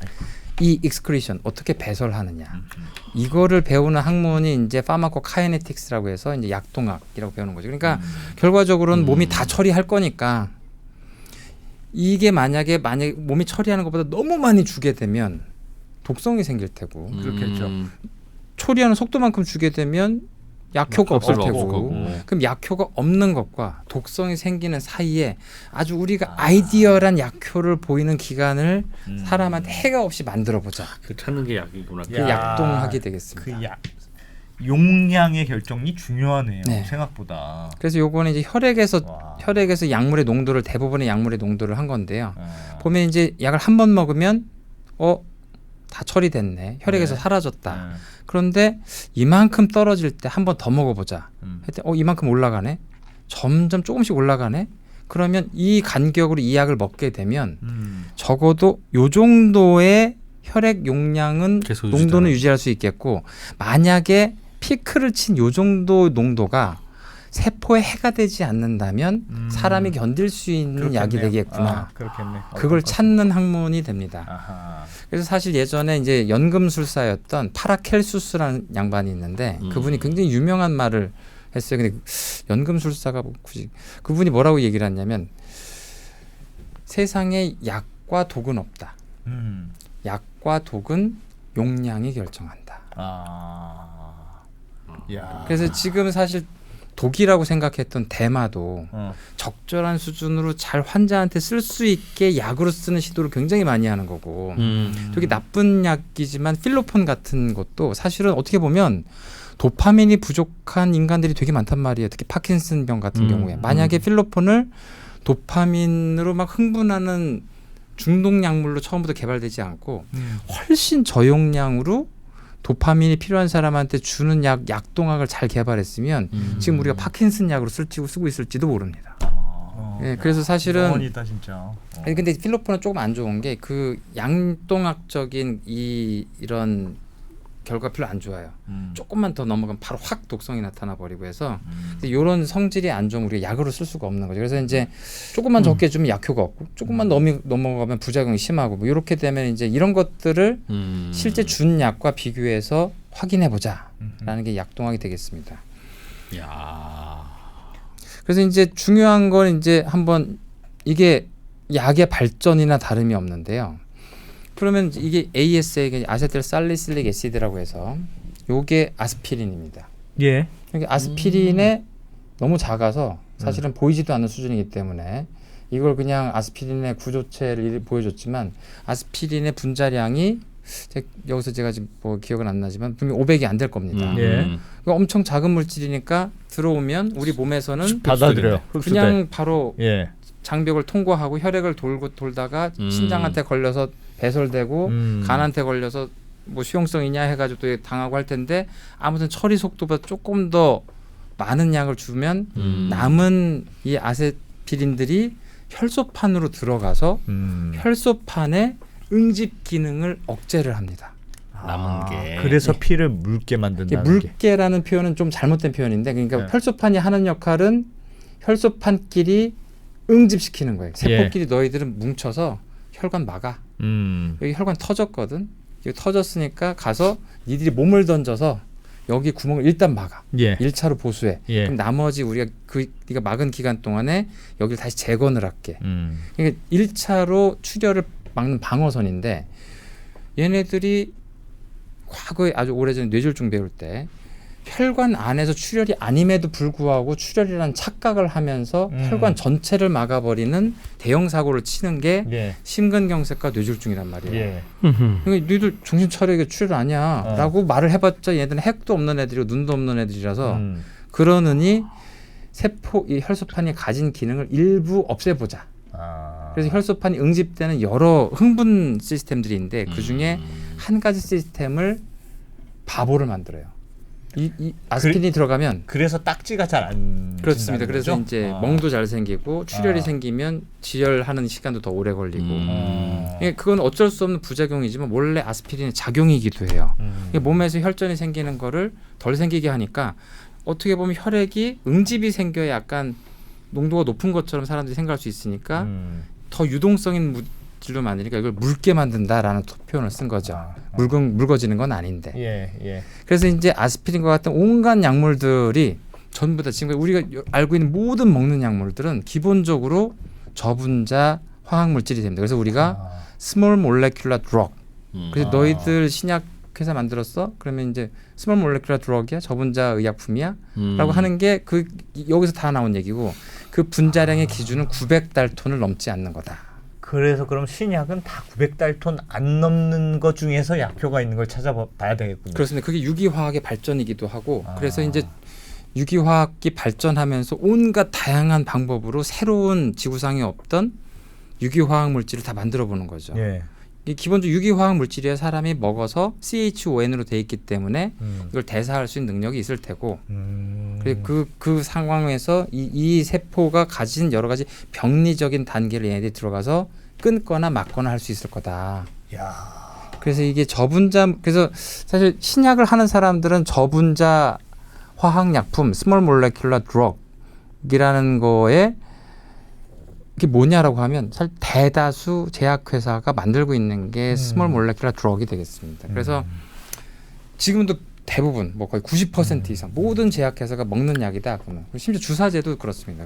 E excretion, 어떻게 배설하느냐. 이거를 배우는 학문이 이제 파마코카이네틱스라고 해서 이제 약동학이라고 배우는 거죠. 그러니까 결과적으로는 몸이 다 처리할 거니까 이게 만약에 몸이 처리하는 것보다 너무 많이 주게 되면 독성이 생길 테고 그렇겠죠. 처리하는 속도만큼 주게 되면 약효가 없을 테고 그럼 약효가 없는 것과 독성이 생기는 사이에 아주 우리가 아이디어란 약효를 보이는 기간을 사람한테 해가 없이 만들어보자. 그 찾는 게 약이구나. 그 약동학이 되겠습니다. 그 용량의 결정이 중요하네요. 네. 생각보다. 그래서 요거는 이제 혈액에서 약물의 농도를 대부분의 약물의 농도를 한 건데요. 보면 이제 약을 한 번 먹으면 다 처리됐네. 혈액에서 사라졌다. 그런데 이만큼 떨어질 때 한 번 더 먹어보자. 했더니 이만큼 올라가네. 점점 조금씩 올라가네. 그러면 이 간격으로 이 약을 먹게 되면 적어도 요 정도의 혈액 용량은 농도는 유지할 수 있겠고 만약에 피크를 친 요 정도 농도가 세포에 해가 되지 않는다면 사람이 견딜 수 있는 그렇겠네요. 약이 되겠구나. 그렇겠네. 그걸 찾는 학문이 됩니다. 아하. 그래서 사실 예전에 이제 연금술사였던 파라켈수스라는 양반이 있는데 그분이 굉장히 유명한 말을 했어요. 근데 연금술사가 굳이 그분이 뭐라고 얘기를 했냐면 세상에 약과 독은 없다. 약과 독은 용량이 결정한다. 야. 그래서 지금 사실 독이라고 생각했던 대마도 적절한 수준으로 잘 환자한테 쓸 수 있게 약으로 쓰는 시도를 굉장히 많이 하는 거고 되게 나쁜 약이지만 필로폰 같은 것도 사실은 어떻게 보면 도파민이 부족한 인간들이 되게 많단 말이에요. 특히 파킨슨병 같은 경우에 만약에 필로폰을 도파민으로 막 흥분하는 중독 약물로 처음부터 개발되지 않고 훨씬 저용량으로 도파민이 필요한 사람한테 주는 약동학을 잘 개발했으면 지금 우리가 파킨슨 약으로 쓰고 있을지도 모릅니다. 예, 그래서 사실은 영원이다 진짜. 근데 필로폰은 조금 안 좋은 게 그 양동학적인 이런 결과 별로 안 좋아요. 조금만 더 넘어가면 바로 확 독성이 나타나 버리고 해서 이런 성질이 안 좋으면 우리가 약으로 쓸 수가 없는 거죠. 그래서 이제 조금만 적게 주면 약효가 없고 조금만 넘어가면 부작용이 심하고 뭐 이렇게 되면 이제 이런 것들을 실제 준 약과 비교해서 확인해 보자라는 게 약동학이 되겠습니다. 야. 그래서 이제 중요한 건 이제 한번 이게 약의 발전이나 다름이 없는데요. 그러면 이게 ASA, 아세틸살리실릭 애시드라고 해서 요게 아스피린입니다. 예. 그러니까 아스피린에 너무 작아서 사실은 보이지도 않는 수준이기 때문에 이걸 그냥 아스피린의 구조체를 보여줬지만 아스피린의 분자량이 여기서 제가 지금 뭐 기억은 안 나지만 분명히 500이 안 될 겁니다. 예. 엄청 작은 물질이니까 들어오면 우리 몸에서는 받아들여요. 그냥 바로 예. 장벽을 통과하고 혈액을 돌다가 신장한테 걸려서 배설되고 간한테 걸려서 뭐 수용성이냐 해가지고 또 당하고 할 텐데 아무튼 처리 속도보다 조금 더 많은 약을 주면 남은 이 아세피린들이 혈소판으로 들어가서 혈소판의 응집 기능을 억제를 합니다. 남은 게. 그래서 피를 묽게 만든다는 게. 묽게라는 표현은 좀 잘못된 표현인데 그러니까 혈소판이 하는 역할은 혈소판끼리 응집시키는 거예요. 세포끼리 너희들은 뭉쳐서 혈관 막아. 여기 혈관 터졌거든. 여기 터졌으니까 가서 니들이 몸을 던져서 여기 구멍을 일단 막아. 1차로 보수해. 그럼 나머지 우리가 네가 막은 기간 동안에 여기를 다시 재건을 할게. 그러니까 1차로 출혈을 막는 방어선인데 얘네들이 과거에 아주 오래전에 뇌졸중 배울 때 혈관 안에서 출혈이 아님에도 불구하고 출혈이라는 착각을 하면서 혈관 전체를 막아버리는 대형 사고를 치는 게 예. 심근경색과 뇌졸중이란 말이에요. 예. 그러니까 너희들 정신 차려 이게 출혈 아니야라고 말을 해봤자 얘들은 핵도 없는 애들이고 눈도 없는 애들이라서 그러느니 세포 이 혈소판이 가진 기능을 일부 없애보자. 그래서 혈소판이 응집되는 여러 흥분 시스템들이 있는데 그 중에 한 가지 시스템을 바보를 만들어요. 이 아스피린이 들어가면 그래서 딱지가 잘 안 그렇습니다. 그래서 거죠? 이제 멍도 잘 생기고 출혈이 생기면 지혈하는 시간도 더 오래 걸리고 예, 그건 어쩔 수 없는 부작용이지만 원래 아스피린의 작용이기도 해요. 이게 몸에서 혈전이 생기는 거를 덜 생기게 하니까 어떻게 보면 혈액이 응집이 생겨야 약간 농도가 높은 것처럼 사람들이 생각할 수 있으니까 더 유동성 있는 물질로 만드니까 이걸 묽게 만든다라는 표현을 쓴 거죠. 묽어지는 건 아닌데. 예, 예. 그래서 이제 아스피린과 같은 온갖 약물들이 전부 다 지금 우리가 알고 있는 모든 먹는 약물들은 기본적으로 저분자 화학 물질이 됩니다. 그래서 우리가 스몰 몰레큘러 드럭. 그래서 너희들 신약 회사 만들었어? 그러면 이제 스몰 몰레큘러 드럭이야? 저분자 의약품이야? 라고 하는 게 그 여기서 다 나온 얘기고 그 분자량의 기준은 900달톤을 넘지 않는 거다. 그래서 그럼 신약은 다 900달톤 안 넘는 것 중에서 약효가 있는 걸 찾아봐야 되겠군요. 그렇습니다. 그게 유기화학의 발전이기도 하고 그래서 이제 유기화학이 발전하면서 온갖 다양한 방법으로 새로운 지구상에 없던 유기화학 물질을 다 만들어 보는 거죠. 예. 이 기본적으로 유기화학 물질이야 사람이 먹어서 CHON으로 돼 있기 때문에 이걸 대사할 수 있는 능력이 있을 테고 그리고 그 상황에서 이 세포가 가진 여러 가지 병리적인 단계를 얘네들이 들어가서 끊거나 막거나 할 수 있을 거다. 야. 그래서 이게 저분자 그래서 사실 신약을 하는 사람들은 저분자 화학약품 스몰 몰레큘러 드럭이라는 거에 이게 뭐냐라고 하면 사실 대다수 제약회사가 만들고 있는 게 스몰 몰레큘러 드럭이 되겠습니다. 그래서 지금도 대부분 뭐 거의 90% 이상 모든 제약회사가 먹는 약이다. 그러면 심지어 주사제도 그렇습니다.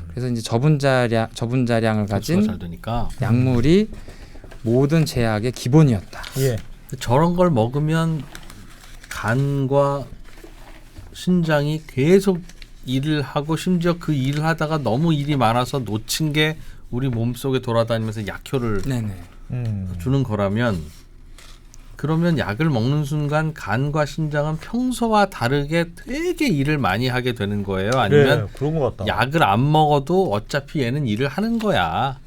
그래서 이제 저분자량을 가진 잘 되니까. 약물이 모든 제약의 기본이었다. 예. 저런 걸 먹으면 간과 신장이 계속 일을 하고 심지어 그 일을 하다가 너무 일이 많아서 놓친 게 우리 몸속에 돌아다니면서 약효를 네네. 주는 거라면 그러면 약을 먹는 순간 간과 신장은 평소와 다르게 되게 일을 많이 하게 되는 거예요. 아니면 네, 그런 것 같다. 약을 안 먹어도 어차피 얘는 일을 하는 거야.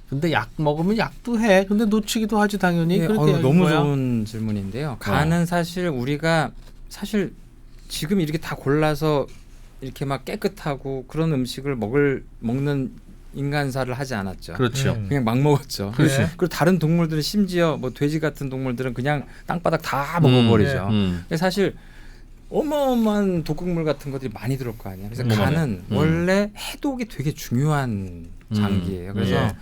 근데 약 먹으면 약도 해. 근데 놓치기도 하지 당연히. 네, 그렇게 너무 거야. 좋은 질문인데요. 간은 사실 우리가 사실 지금 이렇게 다 골라서 이렇게 막 깨끗하고 그런 음식을 먹는 인간사를 하지 않았죠. 그렇죠. 그냥 막 먹었죠. 그렇지. 그리고 다른 동물들은 심지어 뭐 돼지 같은 동물들은 그냥 땅바닥 다 먹어버리죠. 근데 사실 어마어마한 독극물 같은 것들이 많이 들어올 거 아니에요. 그래서 간은 원래 해독이 되게 중요한 장기예요. 그래서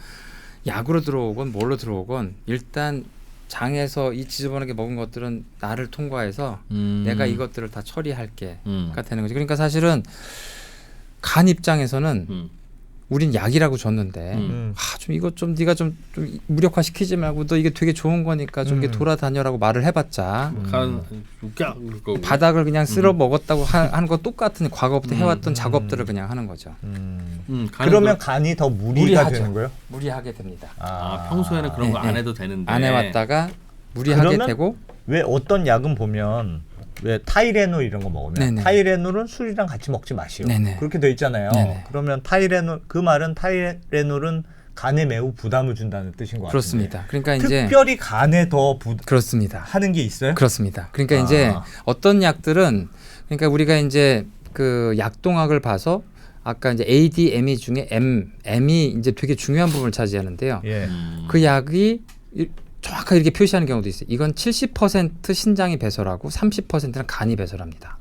약으로 들어오건 뭘로 들어오건 일단 장에서 이 지저분하게 먹은 것들은 나를 통과해서 내가 이것들을 다 처리할게 가 되는 거죠. 그러니까 사실은 간 입장에서는 우린 약이라고 줬는데 좀 이거 좀 네가 좀 무력화 시키지 말고 너 이게 되게 좋은 거니까 좀 이렇게 돌아다녀라고 말을 해봤자 바닥을 그냥 쓸어 먹었다고 하는 거 똑같은 과거부터 해왔던 작업들을 그냥 하는 거죠. 그러면 간이 더 무리가 되는 거예요? 무리하게 됩니다. 평소에는 그런 거 안 해도 되는데 안 해왔다가 무리하게 그러면 되고 왜 어떤 약은 보면 왜 타이레놀 이런 거 먹으면 네네. 타이레놀은 술이랑 같이 먹지 마시오. 네네. 그렇게 돼 있잖아요. 네네. 그러면 타이레놀 그 말은 타이레놀은 간에 매우 부담을 준다는 뜻인 것 같아요. 그렇습니다. 그러니까 이제 특별히 간에 더 그렇습니다. 하는 게 있어요? 그렇습니다. 그러니까 이제 어떤 약들은 그러니까 우리가 이제 그 약동학을 봐서 아까 이제 ADME 중에 M이 이제 되게 중요한 부분을 차지하는데요. 예. 그 약이 정확하게 이렇게 표시하는 경우도 있어요. 이건 70% 신장이 배설하고 30%는 간이 배설합니다.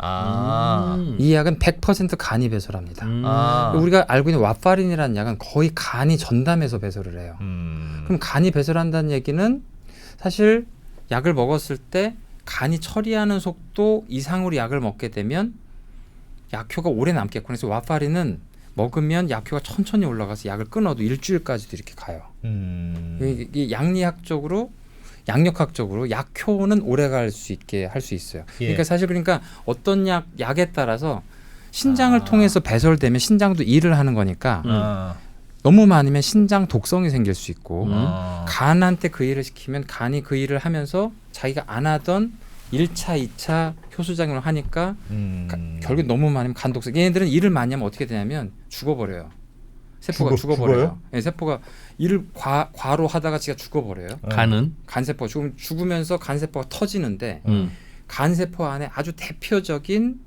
이 약은 100% 간이 배설합니다. 우리가 알고 있는 와파린이라는 약은 거의 간이 전담해서 배설을 해요. 그럼 간이 배설한다는 얘기는 사실 약을 먹었을 때 간이 처리하는 속도 이상으로 약을 먹게 되면 약효가 오래 남겠고 그래서 와파린은 먹으면 약효가 천천히 올라가서 약을 끊어도 일주일까지도 이렇게 가요. 이게 양리학적으로 양력학적으로 약효는 오래 갈 수 있게 할 수 있어요. 예. 그러니까 사실 그러니까 어떤 약에 따라서 신장을 통해서 배설되면 신장도 일을 하는 거니까 너무 많으면 신장 독성이 생길 수 있고 아. 간한테 그 일을 시키면 간이 그 일을 하면서 자기가 안 하던 1차, 2차 효소작용을 하니까 결국 너무 많으면 간 독성. 얘네들은 일을 많이 하면 어떻게 되냐면 죽어버려요. 세포가 죽어버려요. 죽어요? 네, 세포가 일을 과로 하다가 지가 죽어버려요. 간은 간세포 죽으면서 간세포가 터지는데 간세포 안에 아주 대표적인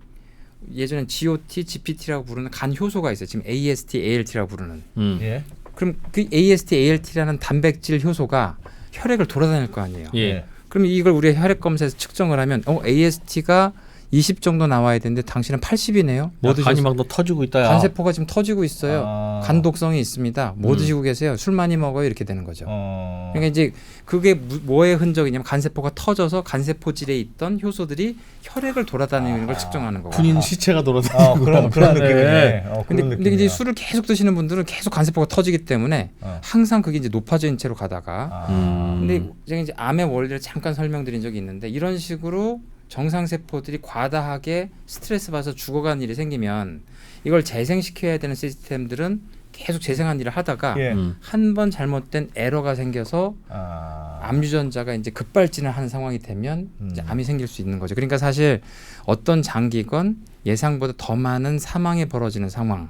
예전엔 GOT, GPT라고 부르는 간 효소가 있어요. 지금 AST, ALT라고 부르는. 예. 그럼 그 AST, ALT라는 단백질 효소가 혈액을 돌아다닐 거 아니에요. 예. 그럼 이걸 우리 혈액 검사에서 측정을 하면 AST가 20 정도 나와야 되는데 당신은 80이네요. 뭐 간이 드셨어요? 막 너 터지고 있다야. 간세포가 지금 터지고 있어요. 아. 간 독성이 있습니다. 뭐 드시고 계세요? 술 많이 먹어요. 이렇게 되는 거죠. 그러니까 이제 그게 뭐의 흔적이냐면 간세포가 터져서 간세포질에 있던 효소들이 혈액을 돌아다니는 걸 측정하는 거고. 군인 시체가 돌아다니고 그런 느낌이네. 근데 이제 술을 계속 드시는 분들은 계속 간세포가 터지기 때문에 항상 그게 이제 높아진 채로 가다가 근데 제가 이제 암의 원리를 잠깐 설명드린 적이 있는데 이런 식으로 정상 세포들이 과다하게 스트레스 받아서 죽어가는 일이 생기면 이걸 재생시켜야 되는 시스템들은 계속 재생한 일을 하다가 예. 한 번 잘못된 에러가 생겨서 암 유전자가 이제 급발진을 하는 상황이 되면 이제 암이 생길 수 있는 거죠. 그러니까 사실 어떤 장기건 예상보다 더 많은 사망이 벌어지는 상황.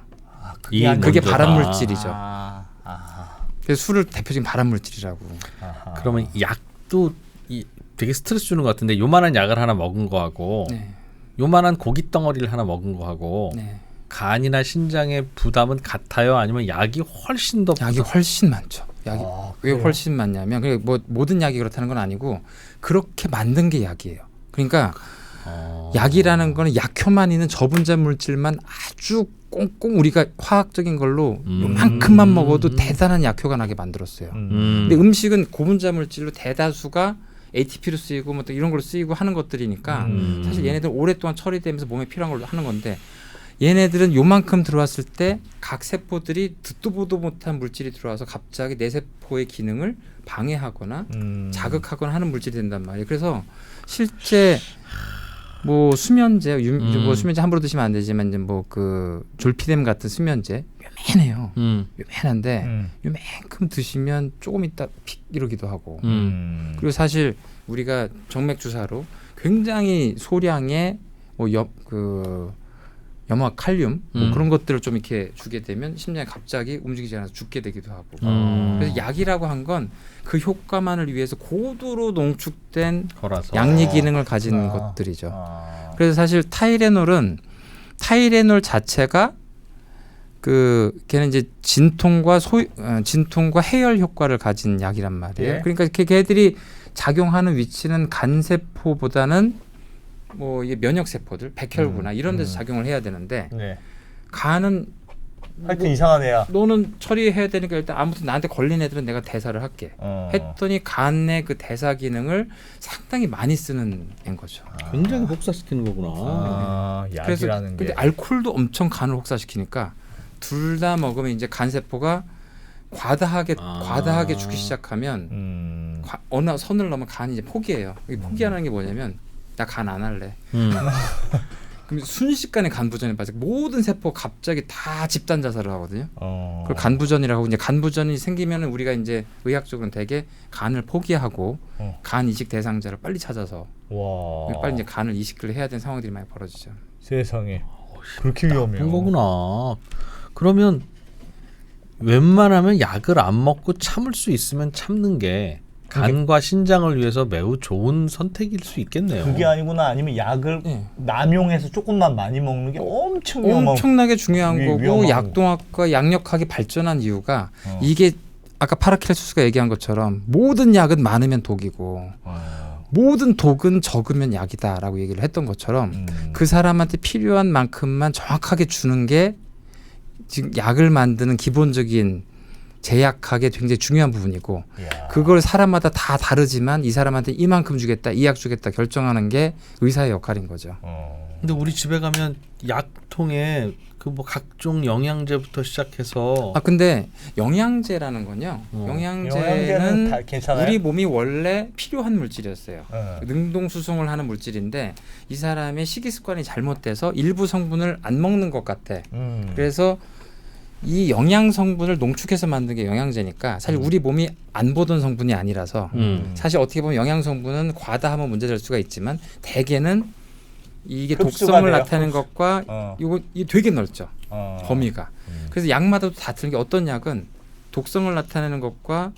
이게 그게 먼저다. 발암 물질이죠. 아. 그래서 술을 대표적인 발암 물질이라고. 그러면 약도 되게 스트레스 주는 것 같은데 요만한 약을 하나 먹은 거하고 네. 요만한 고기 덩어리를 하나 먹은 거하고 네. 간이나 신장의 부담은 같아요? 아니면 약이 훨씬 더 약이 훨씬 많죠. 약이 왜 그래요? 훨씬 많냐면 뭐 모든 약이 그렇다는 건 아니고 그렇게 만든 게 약이에요. 그러니까 약이라는 거는 약효만 있는 저분자 물질만 아주 꽁꽁 우리가 화학적인 걸로 요만큼만 먹어도 대단한 약효가 나게 만들었어요. 근데 음식은 고분자 물질로 대다수가 ATP로 쓰이고 뭐 또 이런 걸로 쓰이고 하는 것들이니까 사실 얘네들 오랫동안 처리되면서 몸에 필요한 걸로 하는 건데 얘네들은 요만큼 들어왔을 때 각 세포들이 듣도 보도 못한 물질이 들어와서 갑자기 내 세포의 기능을 방해하거나 자극하거나 하는 물질이 된단 말이에요. 그래서 실제 뭐 수면제, 뭐 수면제 함부로 드시면 안 되지만 이제 뭐 그 졸피뎀 같은 수면제 요맨해요. 요맨한데 요만큼 드시면 조금 있다 픽 이러기도 하고. 그리고 사실 우리가 정맥 주사로 굉장히 소량의 뭐 염화 칼륨 뭐 그런 것들을 좀 이렇게 주게 되면 심장이 갑자기 움직이지 않아서 죽게 되기도 하고. 그래서 약이라고 한 건 그 효과만을 위해서 고도로 농축된 거라서. 양리 기능을 가진 것들이죠. 그래서 사실 타이레놀 자체가 걔는 이제 진통과 해열 효과를 가진 약이란 말이에요. 예. 그러니까 걔들이 작용하는 위치는 간 세포보다는 뭐 이게 면역 세포들, 백혈구나 이런 데서 작용을 해야 되는데 네. 간은 하여튼 이상한 애야. 너는 처리해야 되니까 일단 아무튼 나한테 걸린 애들은 내가 대사를 할게. 했더니 간의 그 대사 기능을 상당히 많이 쓰는 애인 거죠. 굉장히 복사시키는 거구나. 그래서 약이라는 게. 근데 알코올도 엄청 간을 혹사시키니까 둘 다 먹으면 이제 간 세포가 과다하게 죽기 시작하면 어느 선을 넘으면 간이 이제 포기해요. 포기하는 게 뭐냐면 나 간 안 할래. 그럼 순식간에 간 부전에 빠져 모든 세포 갑자기 다 집단 자살을 하거든요. 그걸 간 부전이라고. 이제 간 부전이 생기면 우리가 이제 의학적으로는 대개 간을 포기하고 간 이식 대상자를 빨리 찾아서 와. 빨리 이제 간을 이식을 해야 되는 상황들이 많이 벌어지죠. 세상에. 그렇게 위험해요. 그런 거구나. 그러면 웬만하면 약을 안 먹고 참을 수 있으면 참는 게 간과 신장을 위해서 매우 좋은 선택일 수 있겠네요. 그게 아니구나. 아니면 약을 네. 남용해서 조금만 많이 먹는 게 엄청 위험하고. 엄청나게 중요한 거고 위험하고. 약동학과 양력학이 발전한 이유가 이게 아까 파라켈수스가 얘기한 것처럼 모든 약은 많으면 독이고 모든 독은 적으면 약이다라고 얘기를 했던 것처럼 그 사람한테 필요한 만큼만 정확하게 주는 게 지금 약을 만드는 기본적인 제약학의 굉장히 중요한 부분이고 그걸 사람마다 다 다르지만 이 사람한테 이만큼 주겠다, 이 약 주겠다 결정하는 게 의사의 역할인 거죠. 근데 우리 집에 가면 약통에 그 뭐 각종 영양제부터 시작해서 근데 영양제라는 건요. 영양제는 다 괜찮아요? 우리 몸이 원래 필요한 물질이었어요. 네. 능동 수송을 하는 물질인데 이 사람의 식이 습관이 잘못돼서 일부 성분을 안 먹는 것 같아. 그래서 이 영양 성분을 농축해서 만든 게 영양제니까 사실 우리 몸이 안 보던 성분이 아니라서 사실 어떻게 보면 영양 성분은 과다하면 문제될 수가 있지만 대개는 이게 흡수가 독성을 돼요? 나타내는 것과 이게 되게 넓죠. 범위가. 그래서 약마다 다 틀린 게 어떤 약은 독성을 나타내는 것과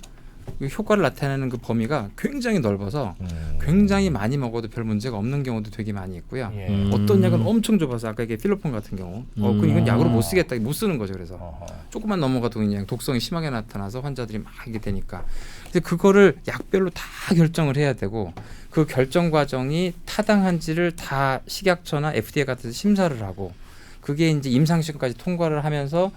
효과를 나타내는 그 범위가 굉장히 넓어서 굉장히 많이 먹어도 별 문제가 없는 경우도 되게 많이 있고요. 예. 어떤 약은 엄청 좁아서 아까 이게 필로폰 같은 경우 그럼 이건 약으로 못 쓰겠다 못 쓰는 거죠. 그래서 조금만 넘어가도 그냥 독성이 심하게 나타나서 환자들이 막 이게 되니까 근데 그거를 약별로 다 결정을 해야 되고 그 결정 과정이 타당한지를 다 식약처나 FDA 같은 데서 심사를 하고 그게 이제 임상시험까지 통과를 하면서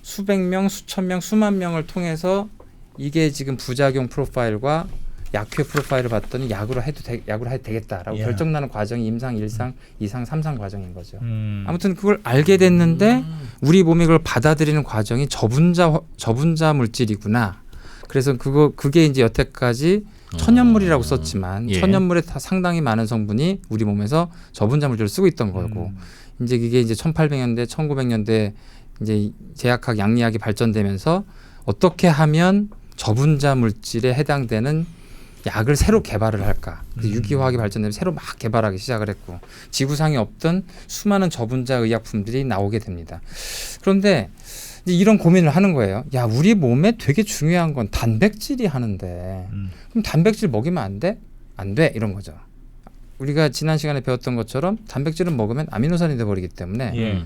수백 명, 수천 명, 수만 명을 통해서 이게 지금 부작용 프로파일과 약효 프로파일을 봤더니 약으로 해도 되겠다라고 예. 결정나는 결정나는 과정이 임상, 1상, 2상, 3상 과정인 거죠. 아무튼 그걸 알게 됐는데 우리 몸이 그걸 받아들이는 과정이 저분자 물질이구나. 그래서 그게 이제 여태까지 천연물이라고 썼지만 예. 천연물에 다 상당히 많은 성분이 우리 몸에서 저분자 물질을 쓰고 있던 거고 이제 이게 이제 1800년대, 1900년대 이제 제약학, 양리학이 발전되면서 어떻게 하면 저분자 물질에 해당되는 약을 새로 개발을 할까? 유기화학이 발전되면 새로 막 개발하기 시작을 했고 지구상에 없던 수많은 저분자 의약품들이 나오게 됩니다. 그런데 이제 이런 고민을 하는 거예요. 야, 우리 몸에 되게 중요한 건 단백질이 하는데 그럼 단백질 먹이면 안 돼? 안 돼? 이런 거죠. 우리가 지난 시간에 배웠던 것처럼 단백질은 먹으면 아미노산이 돼버리기 때문에 예.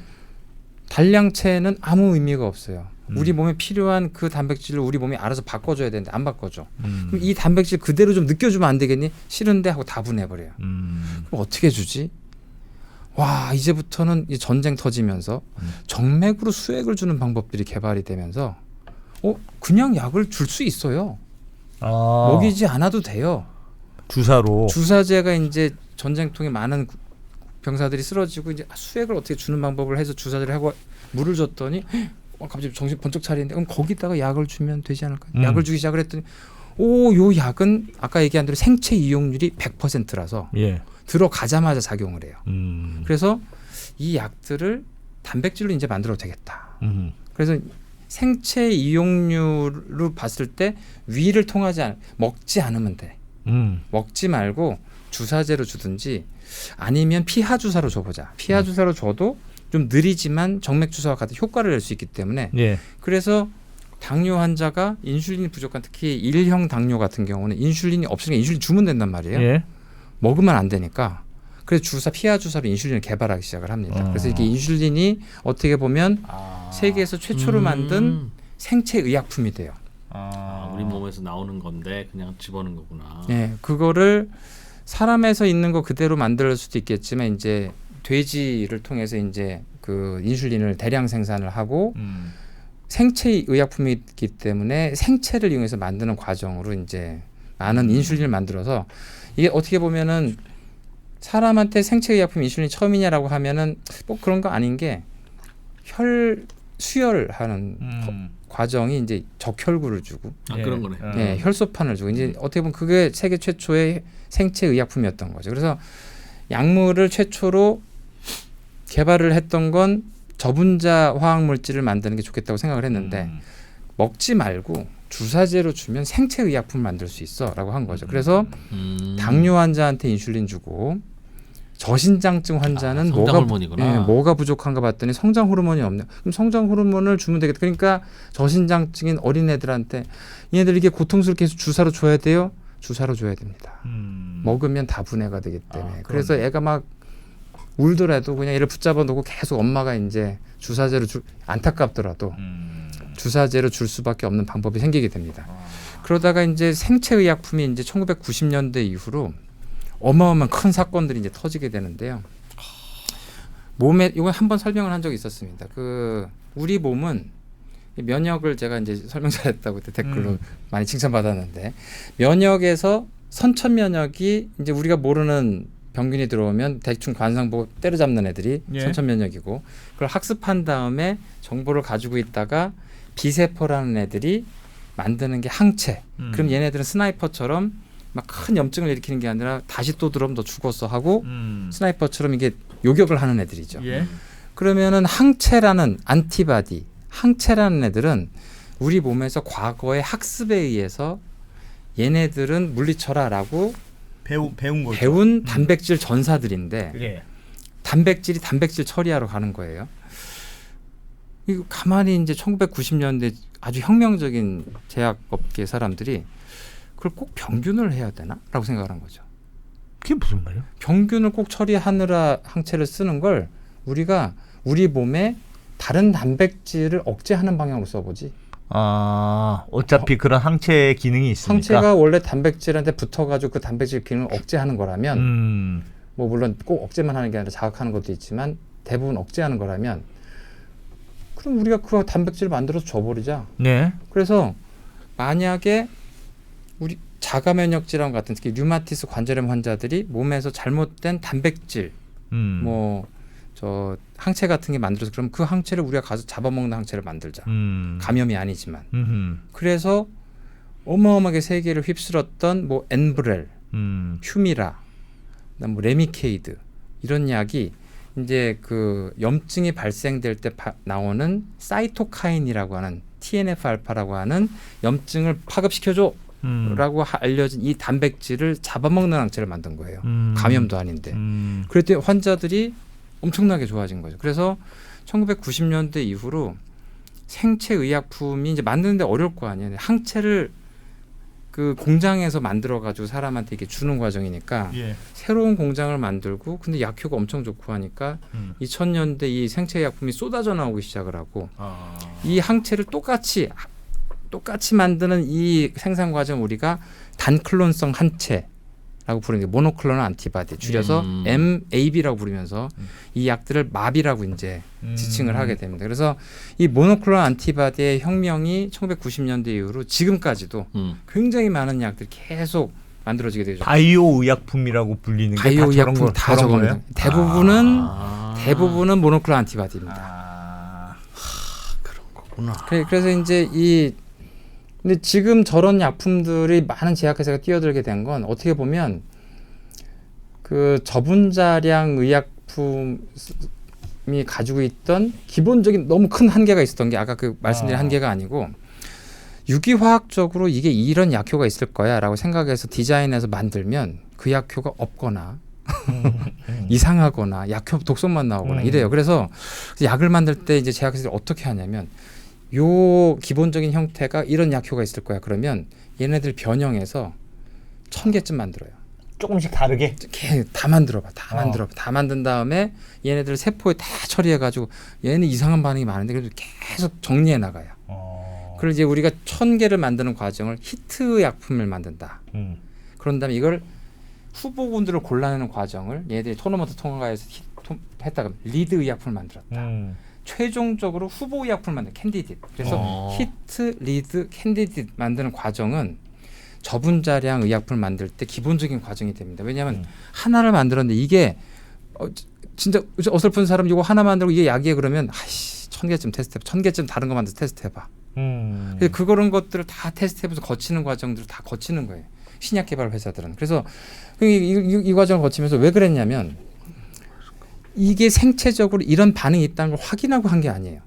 단량체는 아무 의미가 없어요. 우리 몸에 필요한 그 단백질을 우리 몸이 알아서 바꿔줘야 되는데 안 바꿔줘. 그럼 이 단백질 그대로 좀 느껴주면 안 되겠니? 싫은데 하고 다 보내버려요. 그럼 어떻게 주지? 와, 이제부터는 이 전쟁 터지면서 정맥으로 수액을 주는 방법들이 개발이 되면서 그냥 약을 줄 수 있어요. 먹이지 않아도 돼요. 주사로. 주사제가 이제 전쟁통에 많은 병사들이 쓰러지고 이제 수액을 어떻게 주는 방법을 해서 주사제를 하고 물을 줬더니 갑자기 정신 번쩍 차리는데 그럼 거기다가 약을 주면 되지 않을까? 약을 주기 시작을 했더니 요 약은 아까 얘기한 대로 생체 이용률이 100%라서 예. 들어가자마자 작용을 해요. 그래서 그래서 이 약들을 단백질로 이제 만들어도 되겠다. 그래서 생체 이용률로 봤을 때 위를 통하지 먹지 않으면 돼. 먹지 말고 주사제로 주든지 아니면 피하 주사로 줘보자. 피하 주사로 줘도 좀 느리지만 정맥 주사와 같은 효과를 낼 수 있기 때문에 예. 그래서 당뇨 환자가 인슐린이 부족한 특히 1형 당뇨 같은 경우는 인슐린이 없으니까 인슐린 주면 된단 말이에요. 예. 먹으면 안 되니까 그래서 피하 주사로 인슐린을 개발하기 시작을 합니다. 그래서 이게 인슐린이 어떻게 보면 세계에서 최초로 만든 생체 의약품이 돼요. 우리 몸에서 나오는 건데 그냥 집어넣는 거구나. 네, 그거를 사람에서 있는 거 그대로 만들 수도 있겠지만 이제 돼지를 통해서 이제 그 인슐린을 대량 생산을 하고 생체 의약품이기 때문에 생체를 이용해서 만드는 과정으로 이제 많은 인슐린을 만들어서 이게 어떻게 보면은 사람한테 생체 의약품 인슐린이 처음이냐라고 하면은 뭐 그런 거 아닌 게 수혈하는 과정이 이제 적혈구를 주고 그런 거네. 네, 혈소판을 주고 이제 어떻게 보면 그게 세계 최초의 생체 의약품이었던 거죠. 그래서 약물을 최초로 개발을 했던 건 저분자 화학 물질을 만드는 게 좋겠다고 생각을 했는데 먹지 말고 주사제로 주면 생체 의약품을 만들 수 있어라고 한 거죠. 그래서 당뇨 환자한테 인슐린 주고 저신장증 환자는 성장 호르몬이구나. 뭐가 부족한가 봤더니 성장 호르몬이 없네. 그럼 성장 호르몬을 주면 되겠다. 그러니까 저신장증인 어린애들한테 얘네들 이게 고통스럽게 해서 주사로 줘야 돼요. 주사로 줘야 됩니다. 먹으면 다 분해가 되기 때문에. 그래서 애가 막 울더라도 그냥 얘를 붙잡아 놓고 계속 엄마가 이제 주사제로 안타깝더라도 주사제로 줄 수밖에 없는 방법이 생기게 됩니다. 그러다가 이제 생체의약품이 이제 1990년대 이후로 어마어마한 큰 사건들이 이제 터지게 되는데요. 몸에 이건 한번 설명을 한 적이 있었습니다. 그 우리 몸은 면역을 제가 이제 설명 잘했다고 그때 댓글로 많이 칭찬받았는데 면역에서 선천 면역이 이제 우리가 모르는 병균이 들어오면 대충 관상 보고 때려잡는 애들이 선천 면역이고 그걸 학습한 다음에 정보를 가지고 있다가 비세포라는 애들이 만드는 게 항체. 그럼 얘네들은 스나이퍼처럼 막 큰 염증을 일으키는 게 아니라 다시 또 들어오면 너 죽었어 하고 스나이퍼처럼 이게 요격을 하는 애들이죠. 그러면은 항체라는 안티바디, 항체라는 애들은 우리 몸에서 과거의 학습에 의해서 얘네들은 물리쳐라라고 배운 거죠. 배운 단백질 전사들인데 예. 단백질이 단백질 처리하러 가는 거예요. 이거 가만히 이제 1990년대 아주 혁명적인 제약업계 사람들이 그걸 꼭 병균을 해야 되나라고 생각을 한 거죠. 그게 무슨 말이야? 병균을 꼭 처리하느라 항체를 쓰는 걸 우리가 우리 몸에 다른 단백질을 억제하는 방향으로 써보지. 아, 어차피 그런 항체의 기능이 있으니까. 항체가 원래 단백질한테 붙어가지고 그 단백질 기능을 억제하는 거라면 뭐 물론 꼭 억제만 하는 게 아니라 자극하는 것도 있지만 대부분 억제하는 거라면 그럼 우리가 그 단백질을 만들어서 줘버리자. 네. 그래서 만약에 우리 자가 면역 질환 같은 특히 류마티스 관절염 환자들이 몸에서 잘못된 단백질 뭐 저 항체 같은 게 만들어서 그럼 그 항체를 우리가 가서 잡아먹는 항체를 만들자. 감염이 아니지만. 그래서 어마어마하게 세계를 휩쓸었던 뭐 엔브렐, 휴미라, 그다음 뭐 레미케이드 이런 약이 이제 그 염증이 발생될 때 나오는 사이토카인이라고 하는 TNF 알파라고 하는 염증을 파급시켜줘. 라고 알려진 이 단백질을 잡아먹는 항체를 만든 거예요. 감염도 아닌데. 그랬더니 환자들이 엄청나게 좋아진 거죠. 그래서 1990년대 이후로 생체 의약품이 이제 만드는데 어려울 거 아니에요. 항체를 그 공장에서 만들어 가지고 사람한테 이렇게 주는 과정이니까 예. 새로운 공장을 만들고 근데 약효가 엄청 좋고 하니까 2000년대 이 생체 의약품이 쏟아져 나오기 시작을 하고 이 항체를 똑같이 만드는 이 생산 과정 우리가 단클론성 항체라고 부르는 게 모노클로널 안티바디 줄여서 MAB라고 부르면서 이 약들을 마비라고 이제 지칭을 하게 됩니다. 그래서 이 모노클로널 안티바디의 혁명이 1990년대 이후로 지금까지도 굉장히 많은 약들이 계속 만들어지게 되죠. 바이오 의약품이라고 불리는 게 바이오 다 저런 의약품 거 다 저런 저겁니다. 거예요? 대부분은 모노클로널 안티바디입니다. 그렇구나. 그래서 이제 근데 지금 저런 약품들이 많은 제약회사가 뛰어들게 된 건 어떻게 보면 그 저분자량 의약품이 가지고 있던 기본적인 너무 큰 한계가 있었던 게 아까 그 말씀드린 한계가 아니고 유기화학적으로 이게 이런 약효가 있을 거야라고 생각해서 디자인해서 만들면 그 약효가 없거나 이상하거나 약효 독성만 나오거나 이래요. 그래서 약을 만들 때 이제 제약회사들이 어떻게 하냐면 요 기본적인 형태가 이런 약효가 있을 거야. 그러면 얘네들 변형해서 1000개쯤 만들어요. 조금씩 다르게. 다 만들어봐. 다 만든 다음에 얘네들 세포에 다 처리해가지고 얘는 이상한 반응이 많은데 그래도 계속 정리해 나가요. 그리고 이제 우리가 1000개를 만드는 과정을 히트 약품을 만든다. 그런 다음에 이걸 후보군들을 골라내는 과정을 얘네들이 토너먼트 통과해서 했다가 리드 의약품을 만들었다. 최종적으로 후보 의약품을 만든 캔디딧. 그래서 히트, 리드, 캔디딧 만드는 과정은 저분자량 의약품을 만들 때 기본적인 과정이 됩니다. 왜냐하면 하나를 만들었는데 이게 진짜 어설픈 사람 이거 하나 만들고 이게 약이에요 그러면 1000개쯤 테스트해봐. 1000개쯤 다른 거 만들어서 테스트해봐. 그런 것들을 다 테스트해보면서 거치는 과정들을 다 거치는 거예요. 신약 개발 회사들은. 그래서 이 과정을 거치면서 왜 그랬냐면 이게 생체적으로 이런 반응이 있다는 걸 확인하고 한 게 아니에요.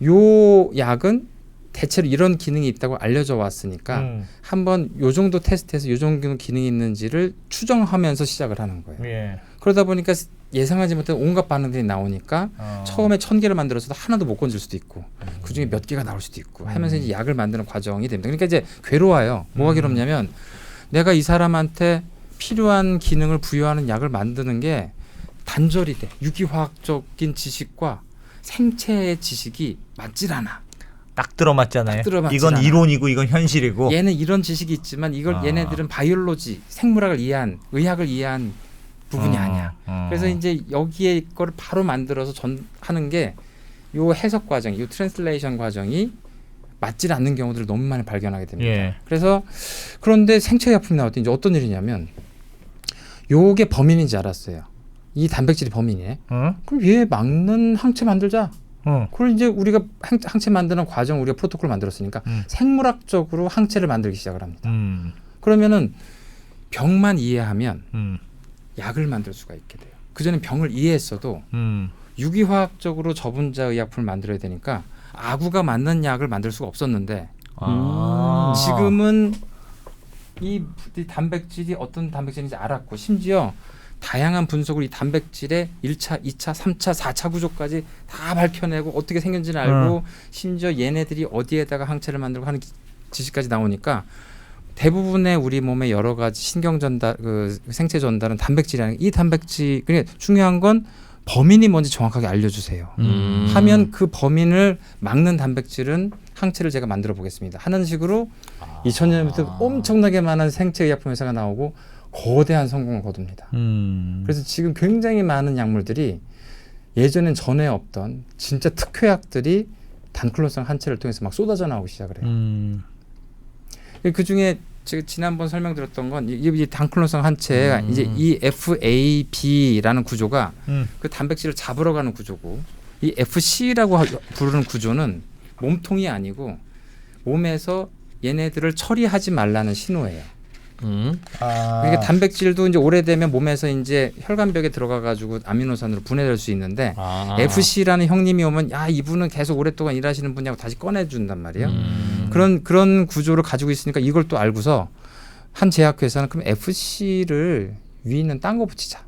요 약은 대체로 이런 기능이 있다고 알려져 왔으니까 한번 요 정도 테스트해서 요 정도 기능이 있는지를 추정하면서 시작을 하는 거예요. 예. 그러다 보니까 예상하지 못한 온갖 반응들이 나오니까 처음에 1000개를 만들어서도 하나도 못 건질 수도 있고 그중에 몇 개가 나올 수도 있고 하면서 이제 약을 만드는 과정이 됩니다. 그러니까 이제 괴로워요. 뭐가 괴롭냐면 내가 이 사람한테 필요한 기능을 부여하는 약을 만드는 게 단절이 돼. 유기화학적인 지식과 생체의 지식이 맞질 않아. 딱 들어맞잖아요. 딱 들어맞지 이건 않아. 이론이고 이건 현실이고. 얘는 이런 지식이 있지만 이걸 얘네들은 바이올로지, 생물학을 이해한, 의학을 이해한 부분이 아니야. 그래서 이제 여기에 거를 바로 만들어서 하는 게 요 해석 과정, 요 트랜슬레이션 과정이 맞질 않는 경우들을 너무 많이 발견하게 됩니다. 예. 그래서 그런데 생체의약품이 나올 때 이제 어떤 일이냐면 요게 범인인지 알았어요. 이 단백질이 범인이네. 그럼 얘 막는 항체 만들자. 그걸 이제 우리가 항체 만드는 과정 우리가 프로토콜을 만들었으니까 생물학적으로 항체를 만들기 시작을 합니다. 그러면은 병만 이해하면 약을 만들 수가 있게 돼요. 그전엔 병을 이해했어도 유기화학적으로 저분자 의약품을 만들어야 되니까 아구가 맞는 약을 만들 수가 없었는데 아. 지금은 이 단백질이 어떤 단백질인지 알았고 심지어 다양한 분석을 이 단백질의 1차, 2차, 3차, 4차 구조까지 다 밝혀내고 어떻게 생겼는지를 알고 심지어 얘네들이 어디에다가 항체를 만들고 하는 지식까지 나오니까 대부분의 우리 몸의 여러 가지 신경 전달, 그 생체 전달은 단백질이라는 이 단백질. 그러니까 중요한 건 범인이 뭔지 정확하게 알려주세요. 하면 그 범인을 막는 단백질은 항체를 제가 만들어 보겠습니다. 하는 식으로 2000년부터 엄청나게 많은 생체 의약품 회사가 나오고 거대한 성공을 거둡니다. 그래서 지금 굉장히 많은 약물들이 예전엔 전에 없던 진짜 특효약들이 단클론성 항체를 통해서 막 쏟아져 나오기 시작을 해요. 그 중에 제가 지난번 설명드렸던 건 이 단클론성 항체가 이제 이 FAB라는 구조가 그 단백질을 잡으러 가는 구조고 이 FC라고 부르는 구조는 몸통이 아니고 몸에서 얘네들을 처리하지 말라는 신호예요. 그러니까 단백질도 이제 오래되면 몸에서 이제 혈관벽에 들어가 가지고 아미노산으로 분해될 수 있는데 FC라는 형님이 오면 야 이분은 계속 오랫동안 일하시는 분이라고 다시 꺼내준단 말이에요. 그런 구조를 가지고 있으니까 이걸 또 알고서 한 제약회사는 그럼 FC를 위에 있는 딴 거 붙이자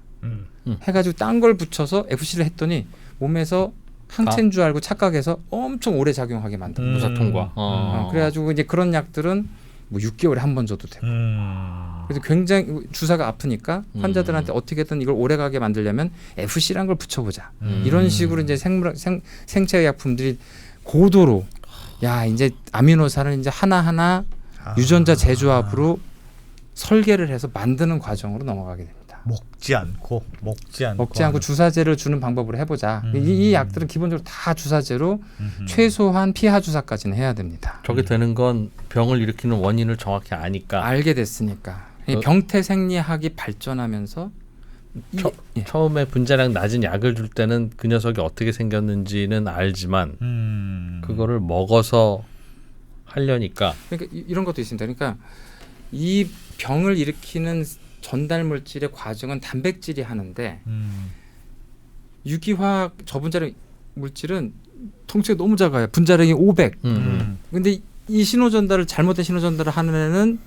해가지고 딴 걸 붙여서 FC를 했더니 몸에서 항체인 줄 알고 착각해서 엄청 오래 작용하게 만든 무사통과. 그래가지고 이제 그런 약들은 뭐 6개월에 한 번 줘도 되고. 그래서 굉장히 주사가 아프니까 환자들한테 어떻게든 이걸 오래가게 만들려면 FC란 걸 붙여보자. 이런 식으로 이제 생체의약품들이 고도로 야 이제 아미노산을 이제 하나하나 유전자 재조합으로 설계를 해서 만드는 과정으로 넘어가게 됩니다. 먹지 않고 주사제를 주는 방법으로 해보자. 이 약들은 기본적으로 다 주사제로 최소한 피하 주사까지는 해야 됩니다. 저게 되는 건 병을 일으키는 원인을 정확히 아니까. 알게 됐으니까. 병태생리학이 발전하면서 처음에 분자량 낮은 약을 줄 때는 그 녀석이 어떻게 생겼는지는 알지만 그거를 먹어서 하려니까. 그러니까 이런 것도 있습니다. 그러니까 이 병을 일으키는 전달 물질의 과정은 단백질이 하는데 유기화학 저분자량 물질은 통체가 너무 작아요. 분자량이 500. 근데 이 신호 전달을 잘못된 신호 전달을 하는 애는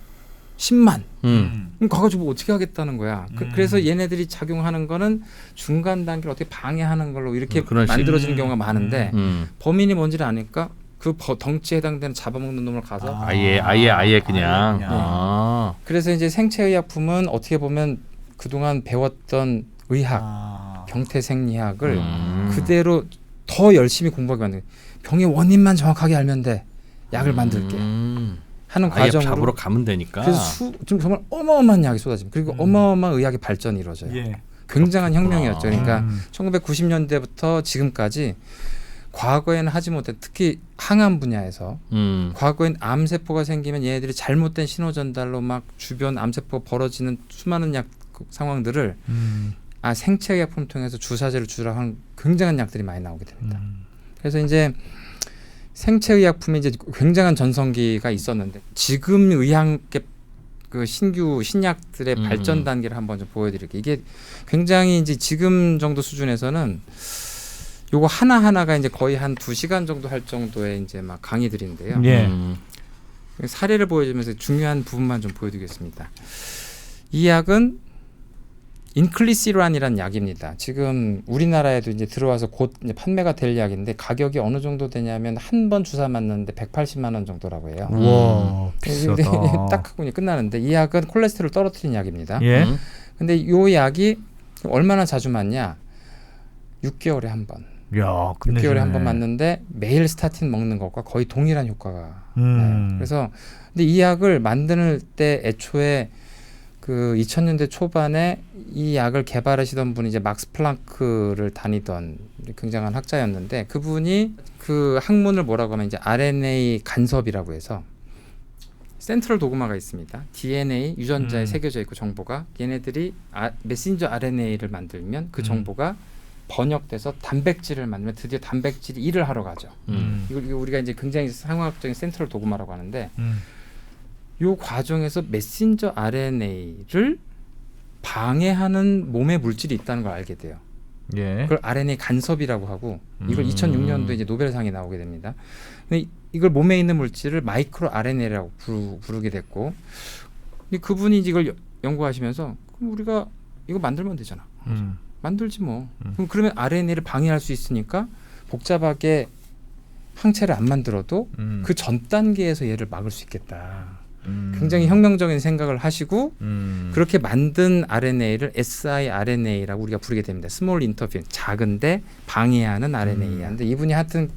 10만. 그럼 가가지고 어떻게 하겠다는 거야. 그래서 얘네들이 작용하는 거는 중간 단계를 어떻게 방해하는 걸로 이렇게 만들어지는 경우가 많은데 범인이 뭔지를 아니까 그 덩치에 해당되는 잡아먹는 놈을 가서 아예 그냥. 그래서 이제 생체의약품은 어떻게 보면 그동안 배웠던 의학, 병태생리학을 그대로 더 열심히 공부하게 만드는 병의 원인만 정확하게 알면 돼. 약을 만들게 하는 과정으로 잡으러 가면 되니까. 그래서 지금 정말 어마어마한 약이 쏟아집니다. 그리고 어마어마한 의학의 발전이 이루어져요. 굉장한 혁명이었죠. 그러니까 1990년대부터 지금까지 과거에는 하지 못한 특히 항암 분야에서 과거엔 암세포가 생기면 얘네들이 잘못된 신호 전달로 막 주변 암세포가 벌어지는 수많은 약 상황들을 생체의약품 통해서 주사제를 주라 하는 굉장한 약들이 많이 나오게 됩니다. 그래서 이제 생체의약품이 이제 굉장한 전성기가 있었는데 지금 의학의 그 신규 신약들의 발전 단계를 한번 좀 보여드릴게요. 이게 굉장히 이제 지금 정도 수준에서는 요거 하나하나가 이제 거의 한 2시간 정도 할 정도의 이제 막 강의들인데요. 사례를 보여주면서 중요한 부분만 좀 보여드리겠습니다. 이 약은 인클리시란이라는 약입니다. 지금 우리나라에도 이제 들어와서 곧 이제 판매가 될 약인데 가격이 어느 정도 되냐면 한 번 주사 맞는데 180만 원 정도라고 해요. 와 비싸다. 딱 하고 끝나는데 이 약은 콜레스테롤 떨어뜨리는 약입니다. 근데 요 약이 얼마나 자주 맞냐? 6개월에 한 번. 6개월에 한 번 맞는데 매일 스타틴 먹는 것과 거의 동일한 효과가 나요. 그래서 근데 이 약을 만드는 때 애초에 그 2000년대 초반에 이 약을 개발하시던 분이 이제 막스 플랑크를 다니던 굉장한 학자였는데 그분이 그 학문을 뭐라고 하면 이제 RNA 간섭이라고 해서 센트럴 도그마가 있습니다. DNA 유전자에 새겨져 있고 정보가 얘네들이 메신저 RNA를 만들면 그 정보가 번역돼서 단백질을 만들면 드디어 단백질이 일을 하러 가죠. 이거 우리가 이제 굉장히 상호학적인 센트럴 도그마라고 하는데 이 과정에서 메신저 RNA를 방해하는 몸의 물질이 있다는 걸 알게 돼요. 예. 그걸 RNA 간섭이라고 하고 이걸 음. 2006년도에 이제 노벨상이 나오게 됩니다. 근데 이걸 몸에 있는 물질을 마이크로 RNA라고 부르게 됐고, 근데 그분이 이걸 연구하시면서 그럼 우리가 이거 만들면 되잖아. 만들지 뭐. 그럼 그러면 RNA를 방해할 수 있으니까 복잡하게 항체를 안 만들어도 그 전 단계에서 얘를 막을 수 있겠다. 굉장히 혁명적인 생각을 하시고 그렇게 만든 RNA를 siRNA라고 우리가 부르게 됩니다. 스몰 인터피런, 작은데 방해하는 RNA야. 근데 이분이 하여튼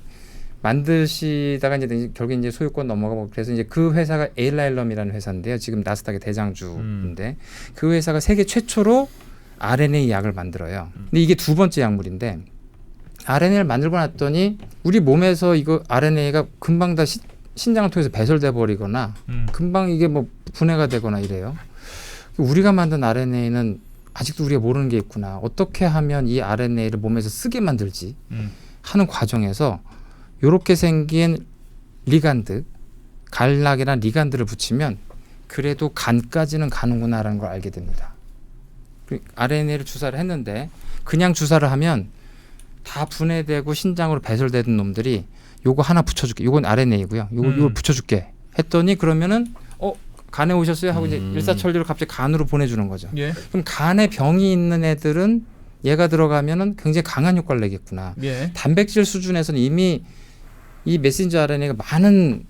만드시다가 이제 결국 이제 소유권 넘어가고 그래서 이제 그 회사가 에일라일럼이라는 회사인데요. 지금 나스닥의 대장주인데 그 회사가 세계 최초로 RNA 약을 만들어요. 근데 이게 두 번째 약물인데 RNA를 만들고 났더니 우리 몸에서 이거 RNA가 금방 다 신장을 통해서 배설돼 버리거나 금방 이게 뭐 분해가 되거나 이래요. 우리가 만든 RNA는 아직도 우리가 모르는 게 있구나. 어떻게 하면 이 RNA를 몸에서 쓰게 만들지 하는 과정에서 이렇게 생긴 리간드, 갈락이나 리간드를 붙이면 그래도 간까지는 가는구나라는 걸 알게 됩니다. RNA를 주사를 했는데 그냥 주사를 하면 다 분해되고 신장으로 배설되는 놈들이 요거 하나 붙여줄게. 요건 RNA고요. 요걸 붙여줄게. 했더니 그러면은 간에 오셨어요 하고 이제 일사천리로 갑자기 간으로 보내주는 거죠. 예. 그럼 간에 병이 있는 애들은 얘가 들어가면은 굉장히 강한 효과를 내겠구나. 예. 단백질 수준에서는 이미 이 메신저 RNA가 많은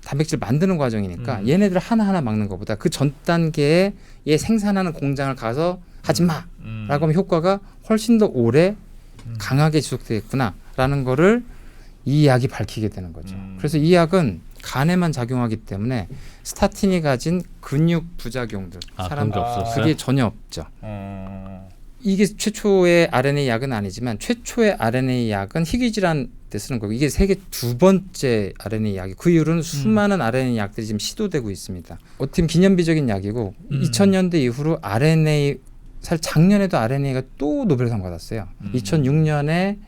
단백질 만드는 과정이니까 얘네들 하나하나 막는 것보다 그 전 단계에 얘 생산하는 공장을 가서 하지 마라고 하면 효과가 훨씬 더 오래 강하게 지속되겠구나라는 거를 이 약이 밝히게 되는 거죠. 그래서 이 약은 간에만 작용하기 때문에 스타틴이 가진 근육 부작용들 그런 게 없었어요? 그게 전혀 없죠. 이게 최초의 RNA 약은 아니지만 최초의 RNA 약은 희귀 질환 때 쓰는 거고 이게 세계 두 번째 RNA 약이 그 이후로는 수많은 RNA 약들이 지금 시도되고 있습니다. 어떻게 보면 기념비적인 약이고 2000년대 이후로 RNA 사실 작년에도 RNA가 또 노벨상 받았어요. 2006년에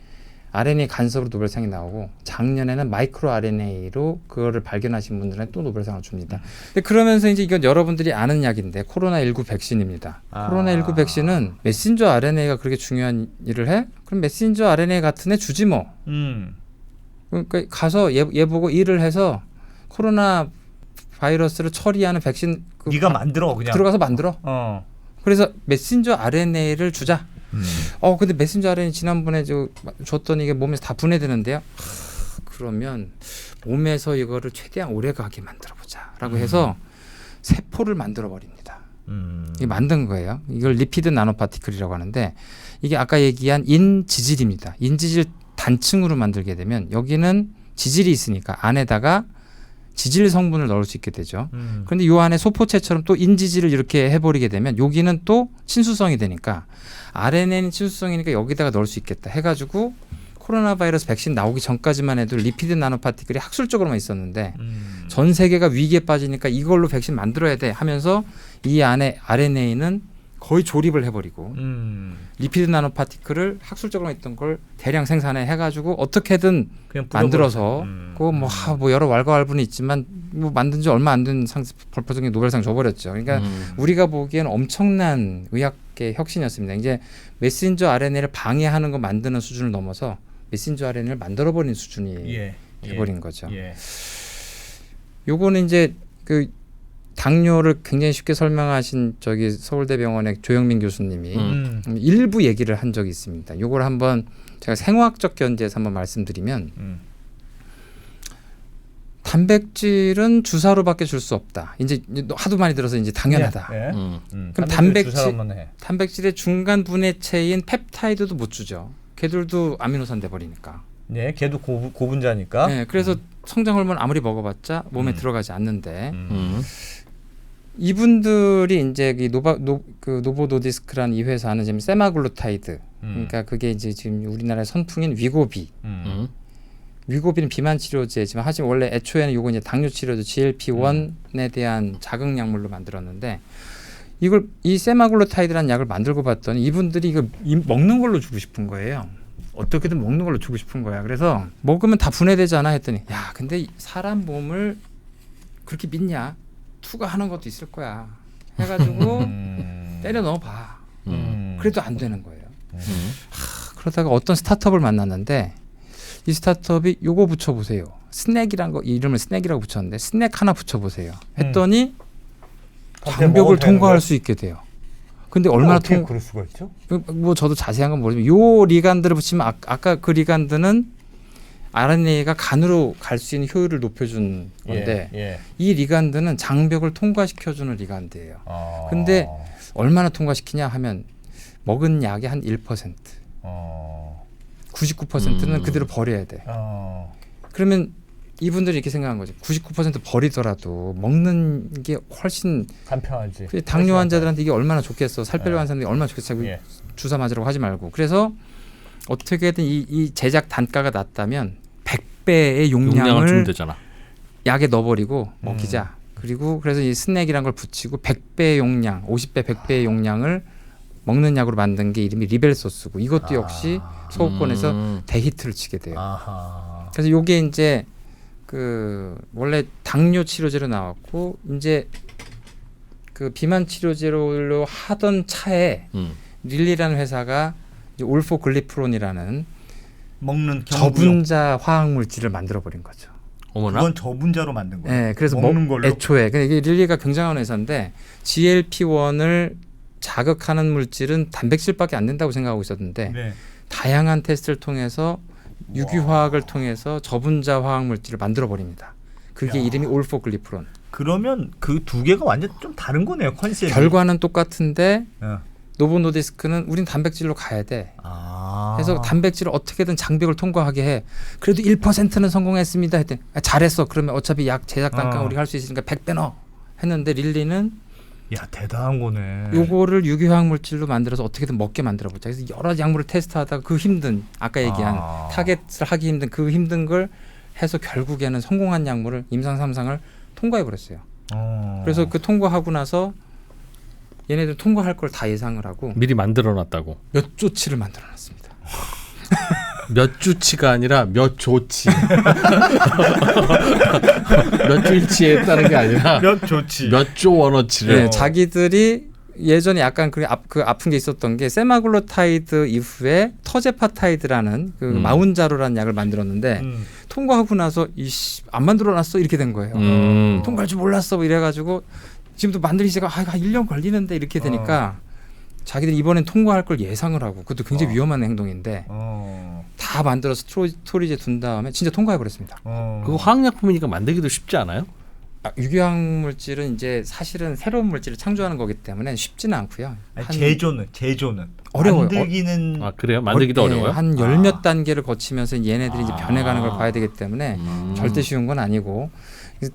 RNA 간섭으로 노벨상이 나오고 작년에는 마이크로 RNA로 그거를 발견하신 분들은 또 노벨상을 줍니다. 근데 그러면서 이제 이건 여러분들이 아는 약인데 코로나19 백신입니다. 코로나19 백신은 메신저 RNA가 그렇게 중요한 일을 해? 그럼 메신저 RNA 같은 애 주지 뭐. 그러니까 가서 얘 보고 일을 해서 코로나 바이러스를 처리하는 백신 네가 만들어 그냥. 들어가서 만들어. 어. 그래서 메신저 RNA를 주자. 근데 메신저 RNA 지난번에 줬더니 이게 몸에서 다 분해되는데요. 그러면 몸에서 이거를 최대한 오래 가게 만들어 보자라고 해서 세포를 만들어 버립니다. 이게 만든 거예요. 이걸 리피드 나노파티클이라고 하는데 이게 아까 얘기한 인지질입니다. 인지질 단층으로 만들게 되면 여기는 지질이 있으니까 안에다가 지질 성분을 넣을 수 있게 되죠. 그런데 이 안에 소포체처럼 또 인지질을 이렇게 해버리게 되면 여기는 또 친수성이 되니까 RNA는 친수성이니까 여기다가 넣을 수 있겠다 해가지고 코로나 바이러스 백신 나오기 전까지만 해도 리피드 나노파티클이 학술적으로만 있었는데 전 세계가 위기에 빠지니까 이걸로 백신 만들어야 돼 하면서 이 안에 RNA는 거의 조립을 해버리고 리피드 나노파티클을 학술적으로 있던 걸 대량 생산해 해가지고 어떻게든 그냥 만들어서 뭐 여러 왈가왈부는 있지만 뭐 만든 지 얼마 안 된 벌퍼성이 노벨상 줘버렸죠. 그러니까 우리가 보기에는 엄청난 의학계 혁신이었습니다. 이제 메신저 RNA를 방해하는 거 만드는 수준을 넘어서 메신저 RNA를 만들어버린 수준이 돼버린 거죠. 요거는 이제 그 당뇨를 굉장히 쉽게 설명하신 서울대병원의 조영민 교수님이 일부 얘기를 한 적이 있습니다. 요걸 한번 제가 생화학적 견지에서 한번 말씀드리면 단백질은 주사로밖에 줄 수 없다. 이제 하도 많이 들어서 이제 당연하다. 그럼 단백질의 중간 분해체인 펩타이드도 못 주죠. 걔들도 아미노산 돼 버리니까. 네, 걔도 고분자니까. 네, 그래서 성장 호르몬 아무리 먹어봤자 몸에 들어가지 않는데. 이분들이 이제 노보노디스크라는 이 회사는 지금 세마글루타이드, 그러니까 그게 이제 지금 우리나라의 선풍인 위고비. 위고비는 비만 치료제지만 하지만 원래 애초에는 요거 이제 당뇨 치료제 GLP-1에 대한 자극 약물로 만들었는데 이 세마글루타이드라는 약을 만들고 봤더니 이분들이 이거 먹는 걸로 주고 싶은 거예요. 어떻게든 먹는 걸로 주고 싶은 거야. 그래서 먹으면 다 분해되잖아 했더니 야, 근데 사람 몸을 그렇게 믿냐? 투과하는 것도 있을 거야 해가지고 때려 넣어봐. 그래도 안 되는 거예요. 그러다가 어떤 스타트업을 만났는데 이 스타트업이 요거 붙여보세요. 스낵이란 거 이름을 스낵이라고 붙였는데 스낵 하나 붙여보세요. 했더니 장벽을 통과할 수 있게 돼요. 근데 얼마나 어떻게 그럴 수가 있죠? 뭐 저도 자세한 건 모르지만 요 리간드를 붙이면 아까 그 리간드는 RNA가 간으로 갈 수 있는 효율을 높여준 건데 예. 이 리간드는 장벽을 통과시켜주는 리간드예요. 아. 근데 얼마나 통과시키냐 하면 먹은 약의 한 1%, 99%는 그대로 버려야 돼. 그러면 이분들이 이렇게 생각한 거죠. 99% 버리더라도 먹는 게 훨씬 간편하지. 당뇨 환자들한테 이게 얼마나 좋겠어. 살 빼려고 하는 사람들이 얼마나 좋겠어. 예. 주사 맞으라고 하지 말고. 그래서 어떻게든 이 제작 단가가 낮다면 100배의 용량을 용량을 주면 되잖아. 약에 넣어버리고 먹이자. 그리고 그래서 이 스낵이란 걸 붙이고 100배의 용량, 50배, 100배의 용량을 먹는 약으로 만든 게 이름이 리벨소스고 이것도 역시 소고권에서 대히트를 치게 돼요. 아하. 그래서 요게 이제 그 원래 당뇨 치료제로 나왔고 이제 그 비만 치료제로 하던 차에 릴리라는 회사가 이제 올포글리프론이라는 먹는 저분자 화학 물질을 만들어 버린 거죠. 어머나. 그건 저분자로 만든 거예요. 네, 그래서 먹는 걸로. 애초에 근데 이게 릴리가 굉장한 회사인데 GLP-1을 자극하는 물질은 단백질밖에 안 된다고 생각하고 있었는데 네. 다양한 테스트를 통해서 유기화학을 통해서 저분자 화학 물질을 만들어 버립니다. 그게 야. 이름이 올포글리프론. 그러면 그 두 개가 완전 좀 다른 거네요, 컨셉이. 결과는 똑같은데 어. 노보 노디스크는 우린 단백질로 가야 돼. 아. 그래서 단백질을 어떻게든 장벽을 통과하게 해. 그래도 1%는 성공했습니다. 했더니 잘했어. 그러면 어차피 약 제작 단가 우리가 할 수 있으니까 100배 넣어. 했는데 릴리는 야, 대단한 거네. 요거를 유기화학 물질로 만들어서 어떻게든 먹게 만들어 보자. 그래서 여러 약물을 테스트하다가 그 힘든 아까 얘기한 타겟을 하기 힘든 그 힘든 걸 해서 결국에는 성공한 약물을 임상 3상을 통과해 버렸어요. 그래서 그 통과하고 나서 얘네들 통과할 걸 다 예상을 하고 미리 만들어놨다고. 몇 조치를 만들어놨습니다. 몇 주치가 아니라 몇 조치. 몇 주일치에 했다는 게 아니라 몇 좋지. 몇 조 원어치를. 네, 자기들이 예전에 약간 그 아픈 게 있었던 게 세마글로타이드 이후에 터제파타이드라는 그 마운자로라는 약을 만들었는데 통과하고 나서 이씨 안 만들어놨어 이렇게 된 거예요. 통과할 줄 몰랐어 이래가지고 지금도 만들기 시작하 1년 걸리는데 이렇게 되니까 자기들이 이번엔 통과할 걸 예상을 하고 그것도 굉장히 위험한 행동인데 다 만들어서 스토리지에 둔 다음에 진짜 통과해 버렸습니다. 그거 화학약품이니까 만들기도 쉽지 않아요? 유기화학 물질은 이제 사실은 새로운 물질을 창조하는 거기 때문에 쉽지는 않고요. 제조는 어려워요. 만들기는 아 그래요? 만들기도 어려워요? 한 열 몇 단계를 거치면서 얘네들이 이제 변해가는 걸 봐야 되기 때문에 절대 쉬운 건 아니고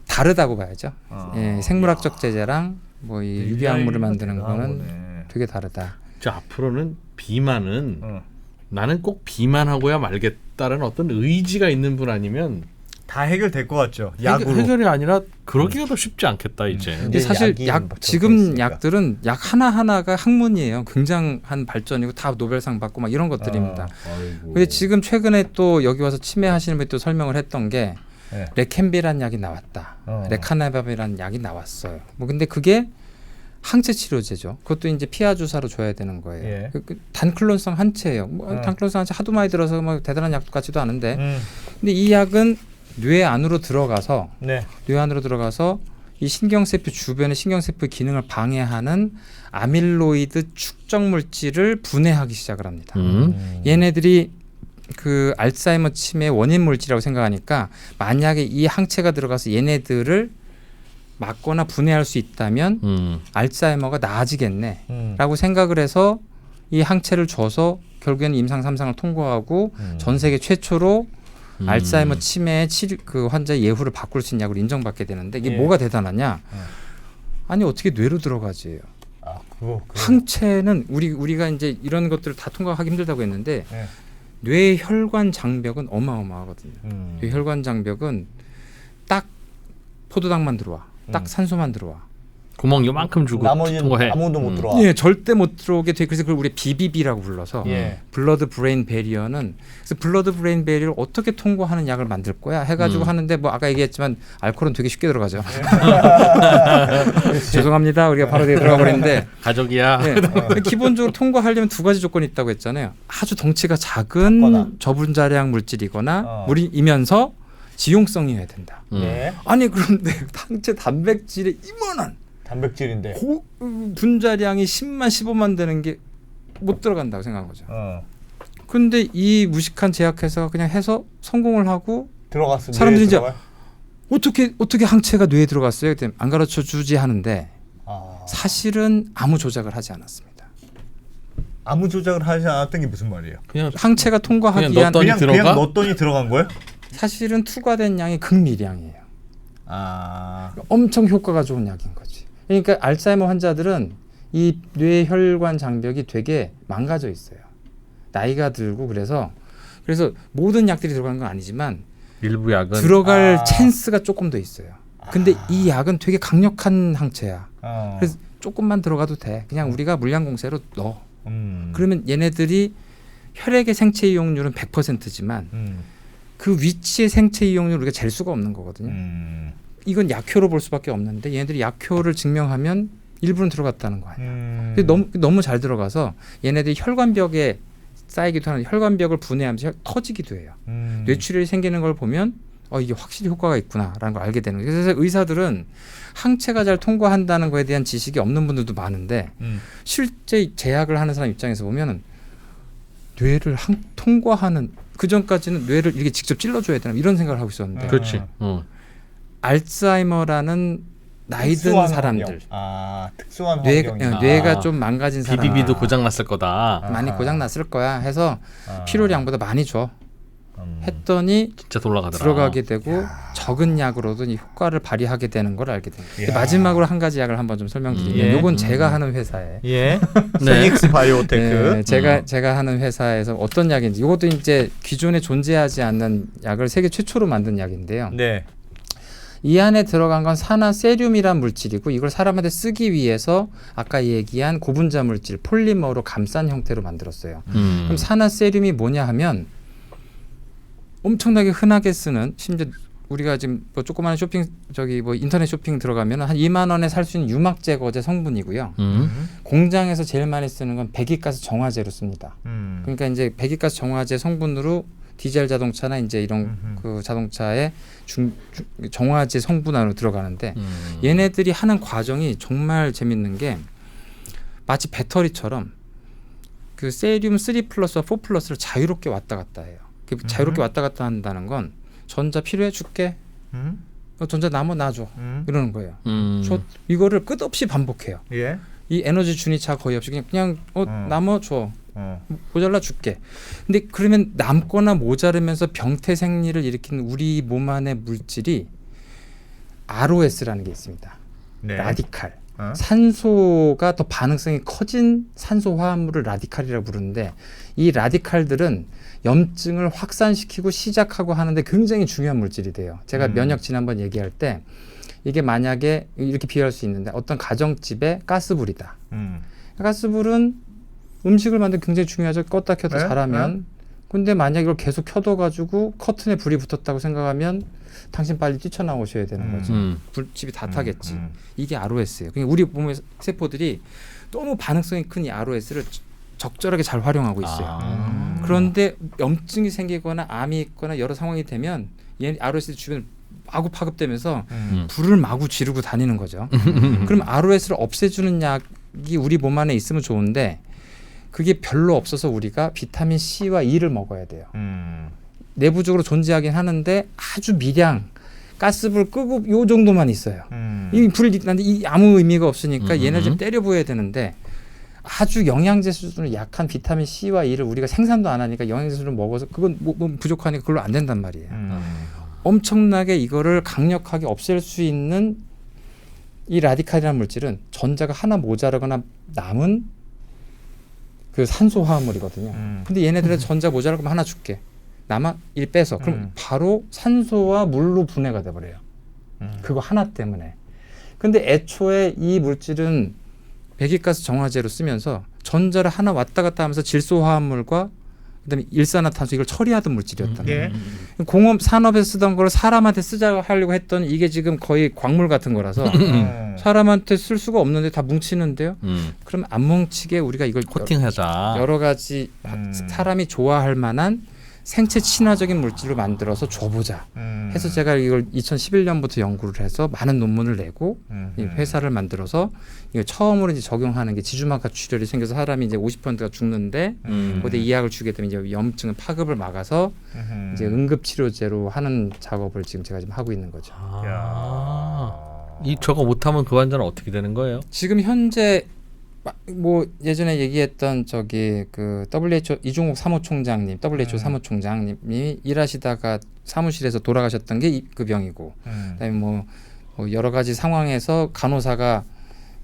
다르다고 봐야죠. 예, 생물학적 제재랑 뭐 이 유기화학물을 만드는 거는 되게 다르다. 저 앞으로는 비만은 나는 꼭 비만하고야 말겠다는 어떤 의지가 있는 분 아니면 다 해결될 것 같죠. 약으로. 해결이 아니라 그러기가 더 쉽지 않겠다 이제. 근데 사실 지금 있으니까. 약들은 약 하나 하나가 학문이에요. 굉장한 발전이고 다 노벨상 받고 막 이런 것들입니다. 근데 지금 최근에 또 여기 와서 치매하시는 분이 또 설명을 했던 게 레켐비라는 약이 나왔다. 레카네밥이라는 약이 나왔어요. 뭐 근데 그게 항체 치료제죠. 그것도 이제 피하 주사로 줘야 되는 거예요. 예. 그 단클론성 항체예요. 뭐 단클론성 항체 하도 많이 들어서 뭐 대단한 약 같지도 않은데, 근데 이 약은 뇌 안으로 들어가서 이 신경세포 주변의 신경세포의 기능을 방해하는 아밀로이드 축적 물질을 분해하기 시작을 합니다. 얘네들이 그 알츠하이머 치매의 원인 물질이라고 생각하니까 만약에 이 항체가 들어가서 얘네들을 막거나 분해할 수 있다면 알츠하이머가 나아지겠네라고 생각을 해서 이 항체를 줘서 결국에는 임상 3상을 통과하고 전 세계 최초로 알츠하이머 치매 그 환자의 예후를 바꿀 수 있는 약으로 인정받게 되는데 이게 뭐가 대단하냐? 아니 어떻게 뇌로 들어가지요? 항체는 우리가 이제 이런 것들을 다 통과하기 힘들다고 했는데 뇌 혈관 장벽은 어마어마하거든요. 뇌 혈관 장벽은 딱 포도당만 들어와. 딱 산소만 들어와. 구멍 요만큼 주고 나머지는 통과해. 아무도 못 들어와. 예, 절대 못 들어오게 돼. 그래서 그걸 우리 BBB라고 불러서 예. 블러드 브레인 베리어는 그래서 블러드 브레인 베리어를 어떻게 통과하는 약을 만들 거야 해가지고 하는데 뭐 아까 얘기했지만 알코올은 되게 쉽게 들어가죠. 죄송합니다. 우리가 바로 들어가 버리는데 가족이야. 네. 기본적으로 통과하려면 두 가지 조건이 있다고 했잖아요. 아주 덩치가 작은 작거나. 저분자량 물질이거나 물이면서 지용성이어야 된다. 예. 아니 그런데 항체 단백질의 이만한 단백질인데. 분자량이 10만 15만 되는 게 못 들어간다고 생각한 거죠. 어. 근데 이 무식한 제약회사가 그냥 해서 성공을 하고 들어갔어. 사람들이 이제 들어가요? 어떻게 항체가 뇌에 들어갔어요? 그랬더니 안 가르쳐 주지 하는데 아. 사실은 아무 조작을 하지 않았습니다. 아무 조작을 하지 않았던 게 무슨 말이에요? 그냥 항체가 통과하기 그냥 위한 넣었더니 그냥 들어가? 넣었더니 들어간 거예요? 사실은 투과된 양이 극미량이에요. 아. 엄청 효과가 좋은 약인 거지. 그러니까 알츠하이머 환자들은 이 뇌혈관 장벽이 되게 망가져 있어요. 나이가 들고 그래서 모든 약들이 들어가는 건 아니지만 일부 약은 들어갈 찬스가 조금 더 있어요. 근데 이 약은 되게 강력한 항체야. 어. 그래서 조금만 들어가도 돼. 그냥 우리가 물량 공세로 넣어. 음. 그러면 얘네들이 혈액의 생체 이용률은 100%지만 그 위치의 생체 이용률 우리가 잴 수가 없는 거거든요. 이건 약효로 볼 수밖에 없는데 얘네들이 약효를 증명하면 일부는 들어갔다는 거 아니야. 근데 너무 잘 들어가서 얘네들이 혈관벽에 쌓이기도 하는 혈관벽을 분해하면서 터지기도 해요. 뇌출혈이 생기는 걸 보면 이게 확실히 효과가 있구나라는 걸 알게 되는 거예요. 그래서 의사들은 항체가 잘 통과한다는 거에 대한 지식이 없는 분들도 많은데 실제 제약을 하는 사람 입장에서 보면은 뇌를 통과하는 그 전까지는 뇌를 이렇게 직접 찔러줘야 되나 이런 생각을 하고 있었는데 그렇지. 알츠하이머라는 나이 든 특수한 사람들 환경. 아, 특수한 뇌가, 환경이. 뇌가 좀 망가진 사람 BBB도 고장 났을 거다. 많이 고장 났을 거야 해서 필요량보다 많이 줘 음. 했더니 진짜 돌아가더라. 들어가게 되고 적은 약으로도 이 효과를 발휘하게 되는 걸 알게 됩니다. 야. 마지막으로 한 가지 약을 한번 좀 설명드리면 예. 요건 제가 하는 회사에 예. 페닉스 바이오테크. 네, 제가 하는 회사에서 어떤 약인지 이것도 이제 기존에 존재하지 않는 약을 세계 최초로 만든 약인데요. 네. 이 안에 들어간 건 산화세륨이란 물질이고 이걸 사람한테 쓰기 위해서 아까 얘기한 고분자 물질 폴리머로 감싼 형태로 만들었어요. 그럼 산화세륨이 뭐냐 하면 엄청나게 흔하게 쓰는 심지어 우리가 지금 뭐 조그마한 쇼핑 인터넷 쇼핑 들어가면 한 2만 원에 살 수 있는 유막 제거제 성분이고요. 공장에서 제일 많이 쓰는 건 배기가스 정화제로 씁니다. 그러니까 이제 배기가스 정화제 성분으로 디젤 자동차나 이제 이런 그 자동차의 정화제 성분 안으로 들어가는데 얘네들이 하는 과정이 정말 재밌는 게 마치 배터리처럼 그 세륨 3 플러스와 4 플러스를 자유롭게 왔다 갔다 해요. 자유롭게 왔다 갔다 한다는 건 전자 필요해 줄게. 전자 남아 놔줘. 이러는 거예요. 이거를 끝없이 반복해요. 예. 이 에너지 준위차 거의 없이 그냥 남아 줘. 모자라 줄게. 근데 그러면 남거나 모자르면서 병태 생리를 일으키는 우리 몸 안의 물질이 ROS라는 게 있습니다. 네. 라디칼. 산소가 더 반응성이 커진 산소 화합물을 라디칼이라고 부르는데 이 라디칼들은 염증을 확산시키고 시작하고 하는데 굉장히 중요한 물질이 돼요. 제가 면역 지난번 얘기할 때 이게 만약에 이렇게 비유할 수 있는데 어떤 가정집에 가스불이다. 가스불은 음식을 만드는 굉장히 중요하죠. 껐다 켰다 네? 잘하면. 근데 만약 이걸 계속 켜둬가지고 커튼에 불이 붙었다고 생각하면 당신 빨리 뛰쳐나오셔야 되는 거죠. 불집이 다 타겠지. 이게 ROS예요. 그러니까 우리 몸의 세포들이 너무 반응성이 큰 이 ROS를 적절하게 잘 활용하고 있어요. 그런데 염증이 생기거나 암이 있거나 여러 상황이 되면 얘 ROS 주변을 마구 파급되면서 불을 마구 지르고 다니는 거죠. 그럼 ROS를 없애주는 약이 우리 몸 안에 있으면 좋은데 그게 별로 없어서 우리가 비타민 C와 E를 먹어야 돼요. 내부적으로 존재하긴 하는데 아주 미량 가스불 끄고 요 정도만 있어요. 이 불이 난데 이 아무 의미가 없으니까 얘네 좀 때려 부어야 되는데 아주 영양제 수준으로 약한 비타민 C와 E를 우리가 생산도 안 하니까 영양제 수준으로 먹어서 그건 뭐 부족하니까 그걸로 안 된단 말이에요. 엄청나게 이거를 강력하게 없앨 수 있는 이 라디칼이라는 물질은 전자가 하나 모자라거나 남은 그 산소 화합물이거든요. 근데 얘네들은 전자 모자랄 거면 하나 줄게. 남아 1 빼서 그럼 바로 산소와 물로 분해가 돼버려요. 그거 하나 때문에. 근데 애초에 이 물질은 배기가스 정화제로 쓰면서 전자를 하나 왔다 갔다 하면서 질소 화합물과 그다음에 일산화탄소 이걸 처리하던 물질이었단 말이에요. 예. 공업 산업에서 쓰던 걸 사람한테 쓰자 하려고 했던 이게 지금 거의 광물 같은 거라서 사람한테 쓸 수가 없는데 다 뭉치는데요. 그럼 안 뭉치게 우리가 이걸 코팅하자. 여러 가지 사람이 좋아할 만한 생체 친화적인 물질로 만들어서 줘보자 해서 제가 이걸 2011년부터 연구를 해서 많은 논문을 내고 이 회사를 만들어서 이걸 처음으로 이제 적용하는 게 지주막하 출혈이 생겨서 사람이 이제 50%가 죽는데 그때 이 약을 주게 되면 이제 염증을 파급을 막아서 이제 응급치료제로 하는 작업을 지금 제가 지금 하고 있는 거죠. 이 저거 못하면 그 환자는 어떻게 되는 거예요? 지금 현재 뭐 예전에 얘기했던 저기 그 WHO 이종욱 사무총장님, WHO 사무총장님이 일하시다가 사무실에서 돌아가셨던 게 그 병이고, 그다음에 뭐 여러 가지 상황에서 간호사가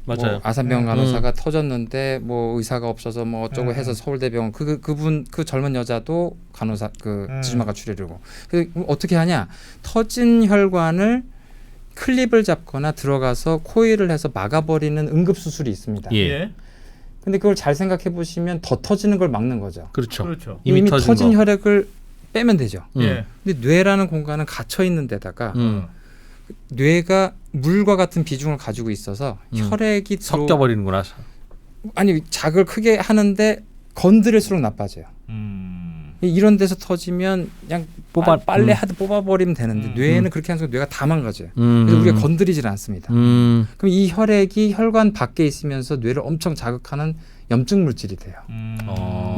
맞아요. 뭐 아산병원 간호사가 터졌는데 뭐 의사가 없어서 뭐 어쩌고 해서 서울대병원 그분 그 젊은 여자도 간호사 그 지주막하 출혈이고 그 어떻게 하냐 터진 혈관을 클립을 잡거나 들어가서 코일을 해서 막아버리는 응급수술이 있습니다. 예. 근데 그걸 잘 생각해 보시면 더 터지는 걸 막는 거죠. 그렇죠. 그렇죠. 이미 터진 거. 혈액을 빼면 되죠. 예. 근데 뇌라는 공간은 갇혀 있는 데다가 뇌가 물과 같은 비중을 가지고 있어서 혈액이 섞여버리는구나. 아니 작을 크게 하는데 건드릴수록 나빠져요. 이런 데서 터지면 그냥 빨래 하듯 뽑아버리면 되는데 뇌는 그렇게 하는 순간 뇌가 다 망가져요. 그래서 우리가 건드리질 않습니다. 그럼 이 혈액이 혈관 밖에 있으면서 뇌를 엄청 자극하는 염증 물질이 돼요.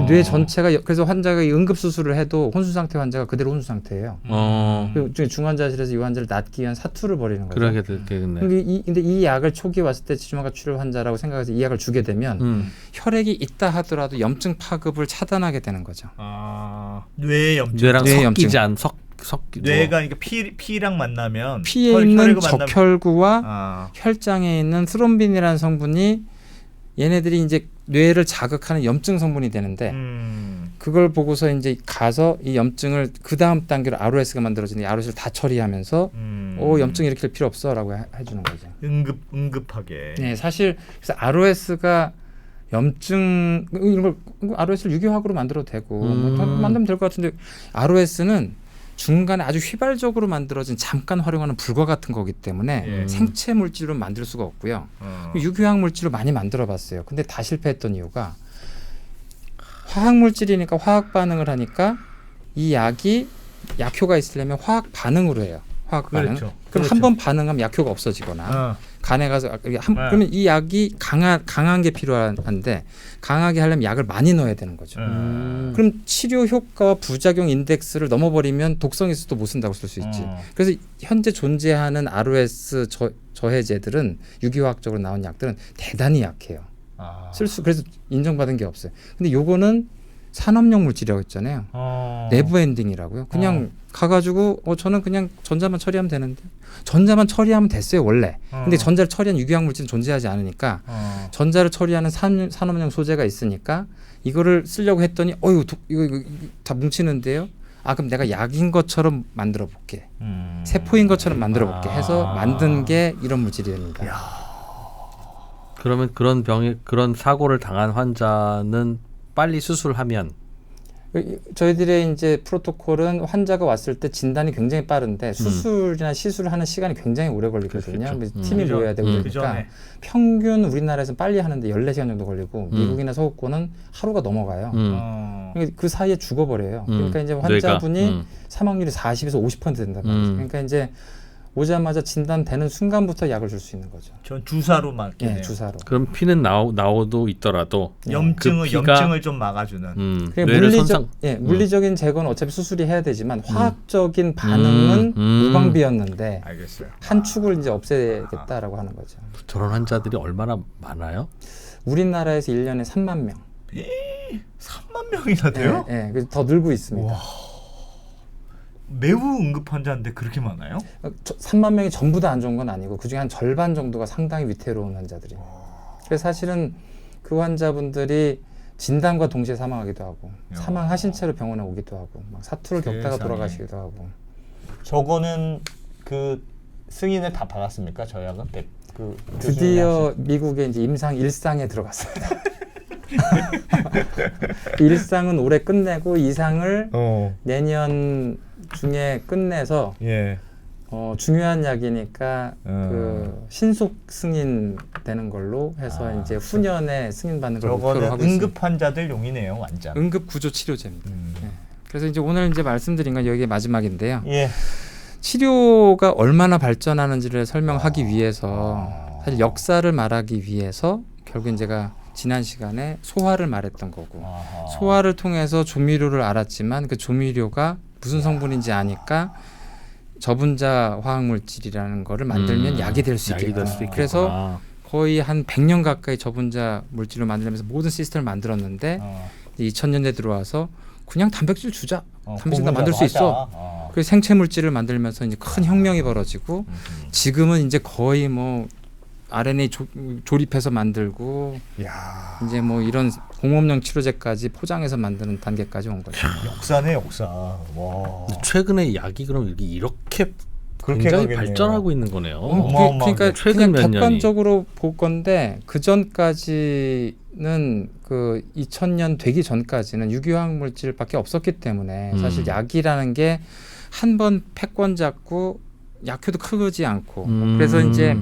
뇌 전체가 그래서 환자가 이 응급 수술을 해도 혼수 상태 환자가 그대로 혼수 상태예요. 중환자실에서 이 환자를 낫기 위한 사투를 벌이는 거죠. 그러게 되겠네. 근데 이 약을 초기에 왔을 때 지주막하 출혈 환자라고 생각해서 이 약을 주게 되면 혈액이 있다 하더라도 염증 파급을 차단하게 되는 거죠. 뇌 염증. 뇌랑 뇌 섞이지 염증. 않 섞이. 뇌가 그러니까 피랑 만나면 피에 있는 적혈구와 혈장에 있는 스롬빈이라는 성분이 얘네들이 이제 뇌를 자극하는 염증 성분이 되는데 그걸 보고서 이제 가서 이 염증을 그 다음 단계로 ROS가 만들어지는 이 ROS를 다 처리하면서 염증 이렇게 할 필요 없어라고 해주는 거죠. 응급하게. 네, 사실 그래서 ROS가 염증 이런 걸 ROS를 유기화학으로 만들어도 되고 뭐 만들면 될 것 같은데 ROS는 중간에 아주 휘발적으로 만들어진 잠깐 활용하는 불과 같은 거기 때문에 생체 물질로 만들 수가 없고요. 유기화학 물질로 많이 만들어봤어요. 근데 다 실패했던 이유가 화학 물질이니까 화학 반응을 하니까 이 약이 약효가 있으려면 화학 반응으로 해요. 화학 반응. 그렇죠. 그럼 한 번 반응하면 약효가 없어지거나 간에 가서 그러면 이 약이 강한 게 필요한데 강하게 하려면 약을 많이 넣어야 되는 거죠. 그럼 치료 효과와 부작용 인덱스를 넘어버리면 독성이 있어도 못 쓴다고 쓸 수 있지. 그래서 현재 존재하는 ROS 저해제들은 유기화학적으로 나온 약들은 대단히 약해요. 그래서 인정받은 게 없어요. 근데 요거는 산업용 물질이라고 했잖아요. 내부 엔딩이라고요. 그냥 가가지고 저는 그냥 전자만 처리하면 되는데 전자만 처리하면 됐어요 원래. 근데 전자를 처리한 유기화학 물질은 존재하지 않으니까 전자를 처리하는 산업용 소재가 있으니까 이거를 쓰려고 했더니 이거 다 뭉치는데요. 그럼 내가 약인 것처럼 만들어 볼게. 세포인 것처럼 만들어 볼게 해서 만든 게 이런 물질이 됩니다. 그러면 그런 사고를 당한 환자는 빨리 수술하면 저희들의 이제 프로토콜은 환자가 왔을 때 진단이 굉장히 빠른데 수술이나 시술을 하는 시간이 굉장히 오래 걸리거든요. 그렇죠. 팀이 모여야 되고 그러니까 그전에. 평균 우리나라에서는 빨리 하는데 14시간 정도 걸리고 미국이나 서구권은 하루가 넘어가요. 그러니까 그 사이에 죽어버려요. 그러니까 이제 환자분이 사망률이 40에서 50% 된단 말이죠. 그러니까 이제 오자마자 진단되는 순간부터 약을 줄 수 있는 거죠. 전 주사로 맞겠네요. 네, 주사로. 그럼 피는 나오도 있더라도 염증을 좀 막아주는. 물리적인 제거는 어차피 수술이 해야 되지만 화학적인 반응은 무방비였는데 알겠어요. 한 축을 이제 없애겠다라고 하는 거죠. 저런 환자들이 얼마나 많아요? 우리나라에서 1년에 3만 명. 3만 명이나 돼요? 네, 그래서 더 늘고 있습니다. 와. 매우 응급 환자인데 그렇게 많아요? 3만 명이 전부 다 안 좋은 건 아니고 그중에 한 절반 정도가 상당히 위태로운 환자들이에요. 그래서 사실은 그 환자분들이 진단과 동시에 사망하기도 하고 사망하신 채로 병원에 오기도 하고 막 사투를 겪다가 돌아가시기도 하고. 저거는 그 승인을 다 받았습니까? 저 약은 그 드디어 미국의 이제 임상 1상에 들어갔습니다. 1상은 올해 끝내고 2상을 내년 중에 끝내서 예. 중요한 약이니까 그 신속 승인 되는 걸로 해서 이제 후년에 승인 받는 걸 목표로 저거는 하고 있습니다. 응급 환자들용이네요, 완전. 응급 구조 치료제입니다. 예. 그래서 이제 오늘 이제 말씀드린 건 여기 마지막인데요. 예. 치료가 얼마나 발전하는지를 설명하기 위해서 사실 역사를 말하기 위해서 결국엔 제가 지난 시간에 소화를 말했던 거고 소화를 통해서 조미료를 알았지만 그 조미료가 무슨 성분인지 아니까 저분자 화학물질이라는 거를 만들면 약이 될 수 있겠구나. 그래서 거의 한 100년 가까이 저분자 물질을 만들면서 모든 시스템을 만들었는데 2000년대 들어와서 그냥 단백질 주자. 단백질 다 만들 수 있어. 그래서 생체 물질을 만들면서 이제 큰 혁명이 벌어지고 지금은 이제 거의 뭐 RNA 조립해서 만들고 이제 뭐 이런 공업용 치료제까지 포장해서 만드는 단계까지 온 거죠. 역사네, 역사. 와. 최근에 약이 그럼 이렇게 그렇게 굉장히 가겠네요. 발전하고 있는 거네요. 그러니까 최근 그냥 몇 년이. 객관적으로 볼 건데 그 전까지는 그 2000년 되기 전까지는 유기화학 물질밖에 없었기 때문에 사실 약이라는 게 한 번 패권 잡고 약효도 크지 않고 그래서 이제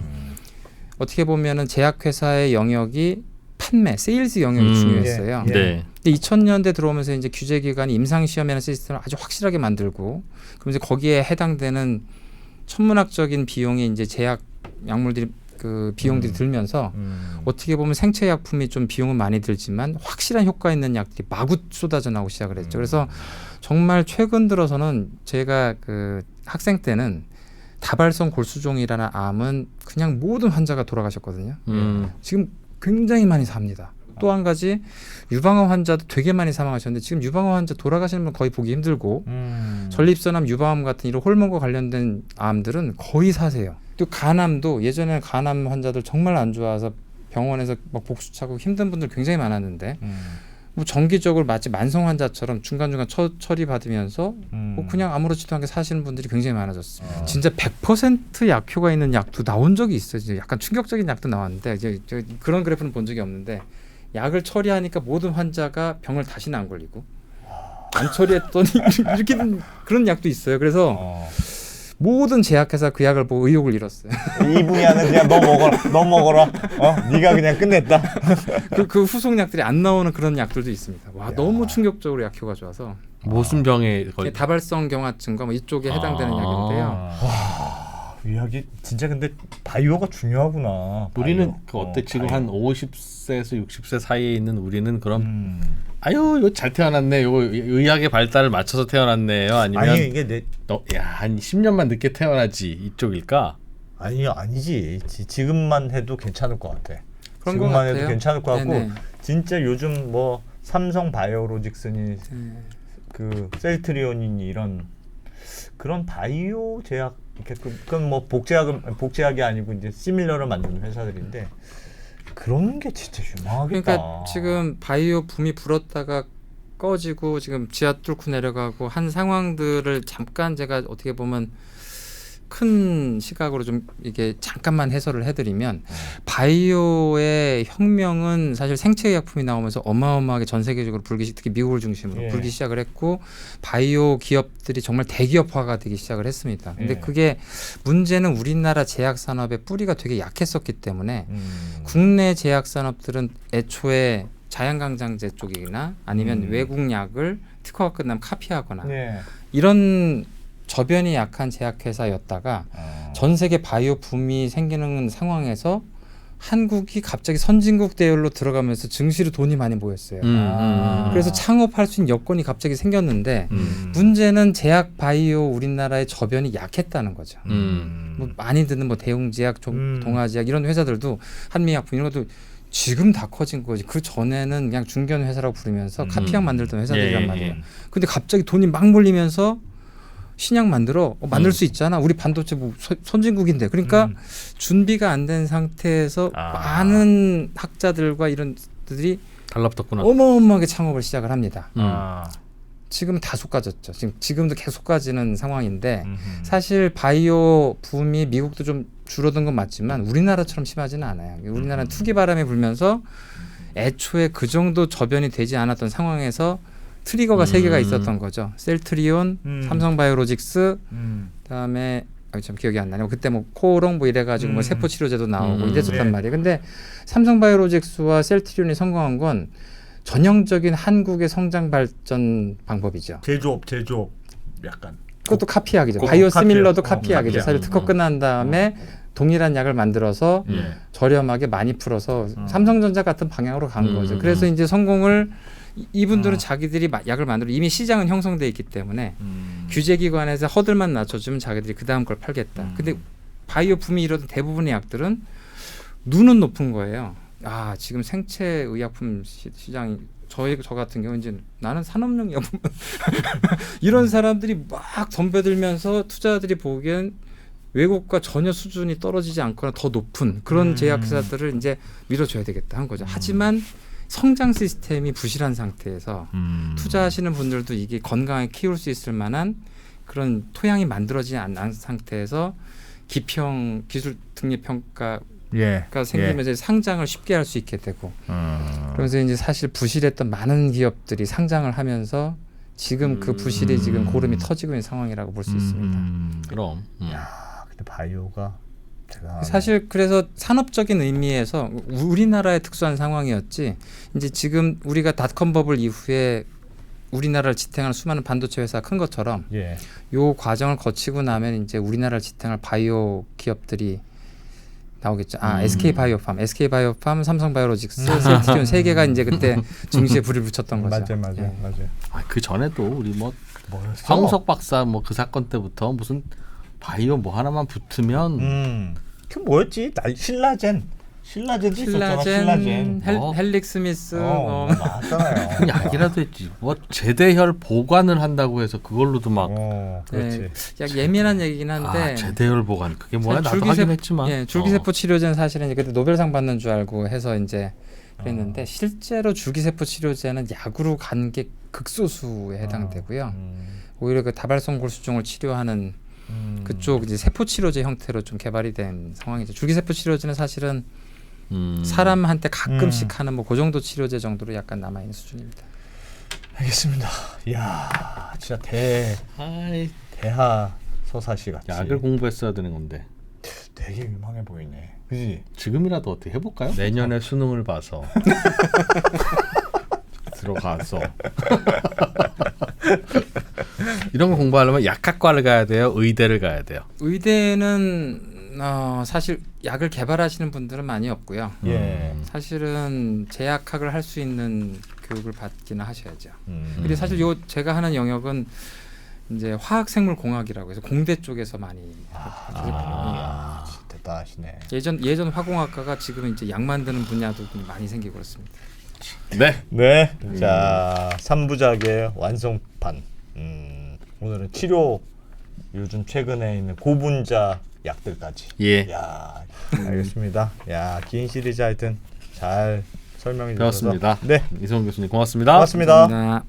어떻게 보면은 제약회사의 영역이 판매, 세일즈 영역이 중요했어요. 예. 네. 근데 2000년대 들어오면서 이제 규제기관이 임상시험이라는 시스템을 아주 확실하게 만들고 그럼 이제 거기에 해당되는 천문학적인 비용이 이제 제약 약물들이 그 비용들이 들면서 어떻게 보면 생체약품이 좀 비용은 많이 들지만 확실한 효과 있는 약들이 마구 쏟아져 나오기 시작을 했죠. 그래서 정말 최근 들어서는 제가 그 학생 때는 다발성 골수종이라는 암은 그냥 모든 환자가 돌아가셨거든요. 지금 굉장히 많이 삽니다. 또 한 가지 유방암 환자도 되게 많이 사망하셨는데 지금 유방암 환자 돌아가시는 분 거의 보기 힘들고 전립선암, 유방암 같은 이런 호르몬과 관련된 암들은 거의 사세요. 또 간암도 예전에는 간암 환자들 정말 안 좋아서 병원에서 막 복수 차고 힘든 분들 굉장히 많았는데 뭐 정기적으로 마치 만성 환자처럼 중간중간 처리 받으면서 뭐 그냥 아무렇지도 않게 사시는 분들이 굉장히 많아졌어요. 진짜 100% 약효가 있는 약도 나온 적이 있어요. 이제 약간 충격적인 약도 나왔는데 이제 그런 그래프는 본 적이 없는데 약을 처리하니까 모든 환자가 병을 다시는 안 걸리고 안 처리했더니 이렇게 된 그런 약도 있어요. 그래서 모든 제약회사 그 약을 보고 의욕을 잃었어요. 이 분야는 그냥 너 먹어라. 네가 그냥 끝냈다. 그 후속약들이 안 나오는 그런 약들도 있습니다. 와 너무 충격적으로 약효가 좋아서 무슨 병에 다발성 경화증과 뭐 이쪽에 해당되는 약인데요. 의학이 진짜 근데 바이오가 중요하구나. 우리는 바이오. 그 어때 지금 바이오. 한 50세에서 60세 사이에 있는 우리는 그럼 아유 이거 잘 태어났네. 이거 의학의 발달을 맞춰서 태어났네요. 아니면 아니 이게 한 10년만 늦게 태어나지 이쪽일까? 아니지. 지금만 해도 괜찮을 것 같아. 그런 것 지금만 같아요. 해도 괜찮을 것 같고 네네. 진짜 요즘 뭐 삼성 바이오로직스니 그 셀트리온이니 이런 그런 바이오 제약 그건 뭐 복제약이 아니고 이제 시밀러를 만드는 회사들인데 그런 게 진짜 유망하겠다. 그러니까 지금 바이오 붐이 불었다가 꺼지고 지금 지하 뚫고 내려가고 한 상황들을 잠깐 제가 어떻게 보면 큰 시각으로 좀 이게 잠깐만 해설을 해드리면 바이오의 혁명은 사실 생체의약품이 나오면서 어마어마하게 전 세계적으로 특히 미국을 중심으로 불기 시작을 했고 바이오 기업들이 정말 대기업화가 되기 시작을 했습니다. 근데 그게 문제는 우리나라 제약산업의 뿌리가 되게 약했었기 때문에 국내 제약산업들은 애초에 자연강장제 쪽이나 아니면 외국 약을 특허가 끝나면 카피하거나 이런 저변이 약한 제약회사였다가 전 세계 바이오 붐이 생기는 상황에서 한국이 갑자기 선진국 대열로 들어가면서 증시로 돈이 많이 모였어요. 그래서 창업할 수 있는 여건이 갑자기 생겼는데 문제는 제약 바이오 우리나라의 저변이 약했다는 거죠. 뭐 많이 듣는 뭐 대웅제약, 동아제약 이런 회사들도 한미약품 이런 것도 지금 다 커진 거지. 그 전에는 그냥 중견 회사라고 부르면서 카피약 만들던 회사들이란 말이에요. 근데 갑자기 돈이 막 몰리면서 신약 만들 수 있잖아. 우리 반도체 뭐 선진국인데. 그러니까 준비가 안 된 상태에서 많은 학자들과 이런 들이 달라붙었구나. 어마어마하게 창업을 시작을 합니다. 지금은 다 쏟아졌죠. 지금도 계속 쏟아지는 상황인데 사실 바이오 붐이 미국도 좀 줄어든 건 맞지만 우리나라처럼 심하지는 않아요. 우리나라는 투기 바람이 불면서 애초에 그 정도 저변이 되지 않았던 상황에서 트리거가 세 개가 있었던 거죠. 셀트리온, 삼성바이오로직스, 그다음에 참 기억이 안 나네요. 그때 뭐 코오롱 뭐 이래가지고 뭐 세포 치료제도 나오고 이랬었단 네. 말이에요. 근데 삼성바이오로직스와 셀트리온이 성공한 건 전형적인 한국의 성장 발전 방법이죠. 제조업 약간. 그것도 카피하기죠. 그거 바이오시밀러도 카피야. 카피하기죠. 카피야. 사실 특허 끝난 다음에 동일한 약을 만들어서 저렴하게 많이 풀어서 삼성전자 같은 방향으로 간 거죠. 그래서 이제 성공을 이분들은 자기들이 약을 만들어 이미 시장은 형성돼 있기 때문에 규제기관에서 허들만 낮춰주면 자기들이 그 다음 걸 팔겠다. 근데 바이오 붐이 이러던 대부분의 약들은 눈은 높은 거예요. 아 지금 생체 의약품 시장이 저 같은 경우 이제 나는 산업용 약품 이런 사람들이 막 덤벼들면서 투자자들이 보기엔 외국과 전혀 수준이 떨어지지 않거나 더 높은 그런 제약사들을 이제 밀어줘야 되겠다 한 거죠. 하지만 성장 시스템이 부실한 상태에서 투자하시는 분들도 이게 건강하게 키울 수 있을 만한 그런 토양이 만들어지지 않은 상태에서 기평 기술 등록 평가가 생기면서 상장을 쉽게 할 수 있게 되고 그러면서 이제 사실 부실했던 많은 기업들이 상장을 하면서 지금 그 부실이 지금 고름이 터지고 있는 상황이라고 볼 수 있습니다. 그럼. 야, 근데 바이오가 제가 사실 그래서 산업적인 의미에서 우리나라의 특수한 상황이었지. 이제 지금 우리가 닷컴 버블 이후에 우리나라를 지탱하는 수많은 반도체 회사가 큰 것처럼 요 과정을 거치고 나면 이제 우리나라를 지탱할 바이오 기업들이 나오겠죠. SK 바이오팜, 삼성 바이오로직스, 셀트리온 세 개가 이제 그때 증시에 불을 붙였던 거죠. 맞아요. 그 전에도 우리 뭐 뭐였어? 황우석 박사 뭐 그 사건 때부터 무슨 바이오 뭐 하나만 붙으면 그 뭐였지? 신라젠도 있었잖아. 신라젠. 헬릭스미스 맞잖아요. 약이라도 했지. 뭐 제대혈 보관을 한다고 해서 그걸로도 막 그렇지. 약 예민한 얘기긴 한데 제대혈 보관 그게 뭐야 나도 하긴 했지만 줄기세포 치료제는 사실은 그때 노벨상 받는 줄 알고 해서 이제 그랬는데 실제로 줄기세포 치료제는 약으로 간 게 극소수에 해당되고요. 오히려 그 다발성 골수종을 치료하는 그쪽 이제 세포 치료제 형태로 좀 개발이 된 상황이죠. 줄기세포 치료제는 사실은 사람한테 가끔씩 하는 뭐 그 정도 치료제 정도로 약간 남아 있는 수준입니다. 알겠습니다. 이야, 진짜 대하 서사시 같이. 약을 공부했어야 되는 건데. 되게 유망해 보이네. 그지? 지금이라도 어떻게 해볼까요? 내년에 수능을 봐서 들어가서 이런 거 공부하려면 약학과를 가야 돼요? 의대를 가야 돼요? 의대는 사실 약을 개발하시는 분들은 많이 없고요. 사실은 제약학을 할 수 있는 교육을 받기는 하셔야죠. 그리고 사실 제가 하는 영역은 이제 화학생물공학이라고 해서 공대 쪽에서 많이 대단하시네. 예전 화공학과가 지금 이제 약 만드는 분야도 많이 생기고 그렇습니다. 네. 자, 3부작의 완성판. 오늘은 치료 요즘 최근에 있는 고분자 약들까지. 야, 알겠습니다. 야, 긴 시리즈 하여튼 잘 설명해 주셔서 배웠습니다. 네. 이성훈 교수님 고맙습니다. 고맙습니다. 감사합니다.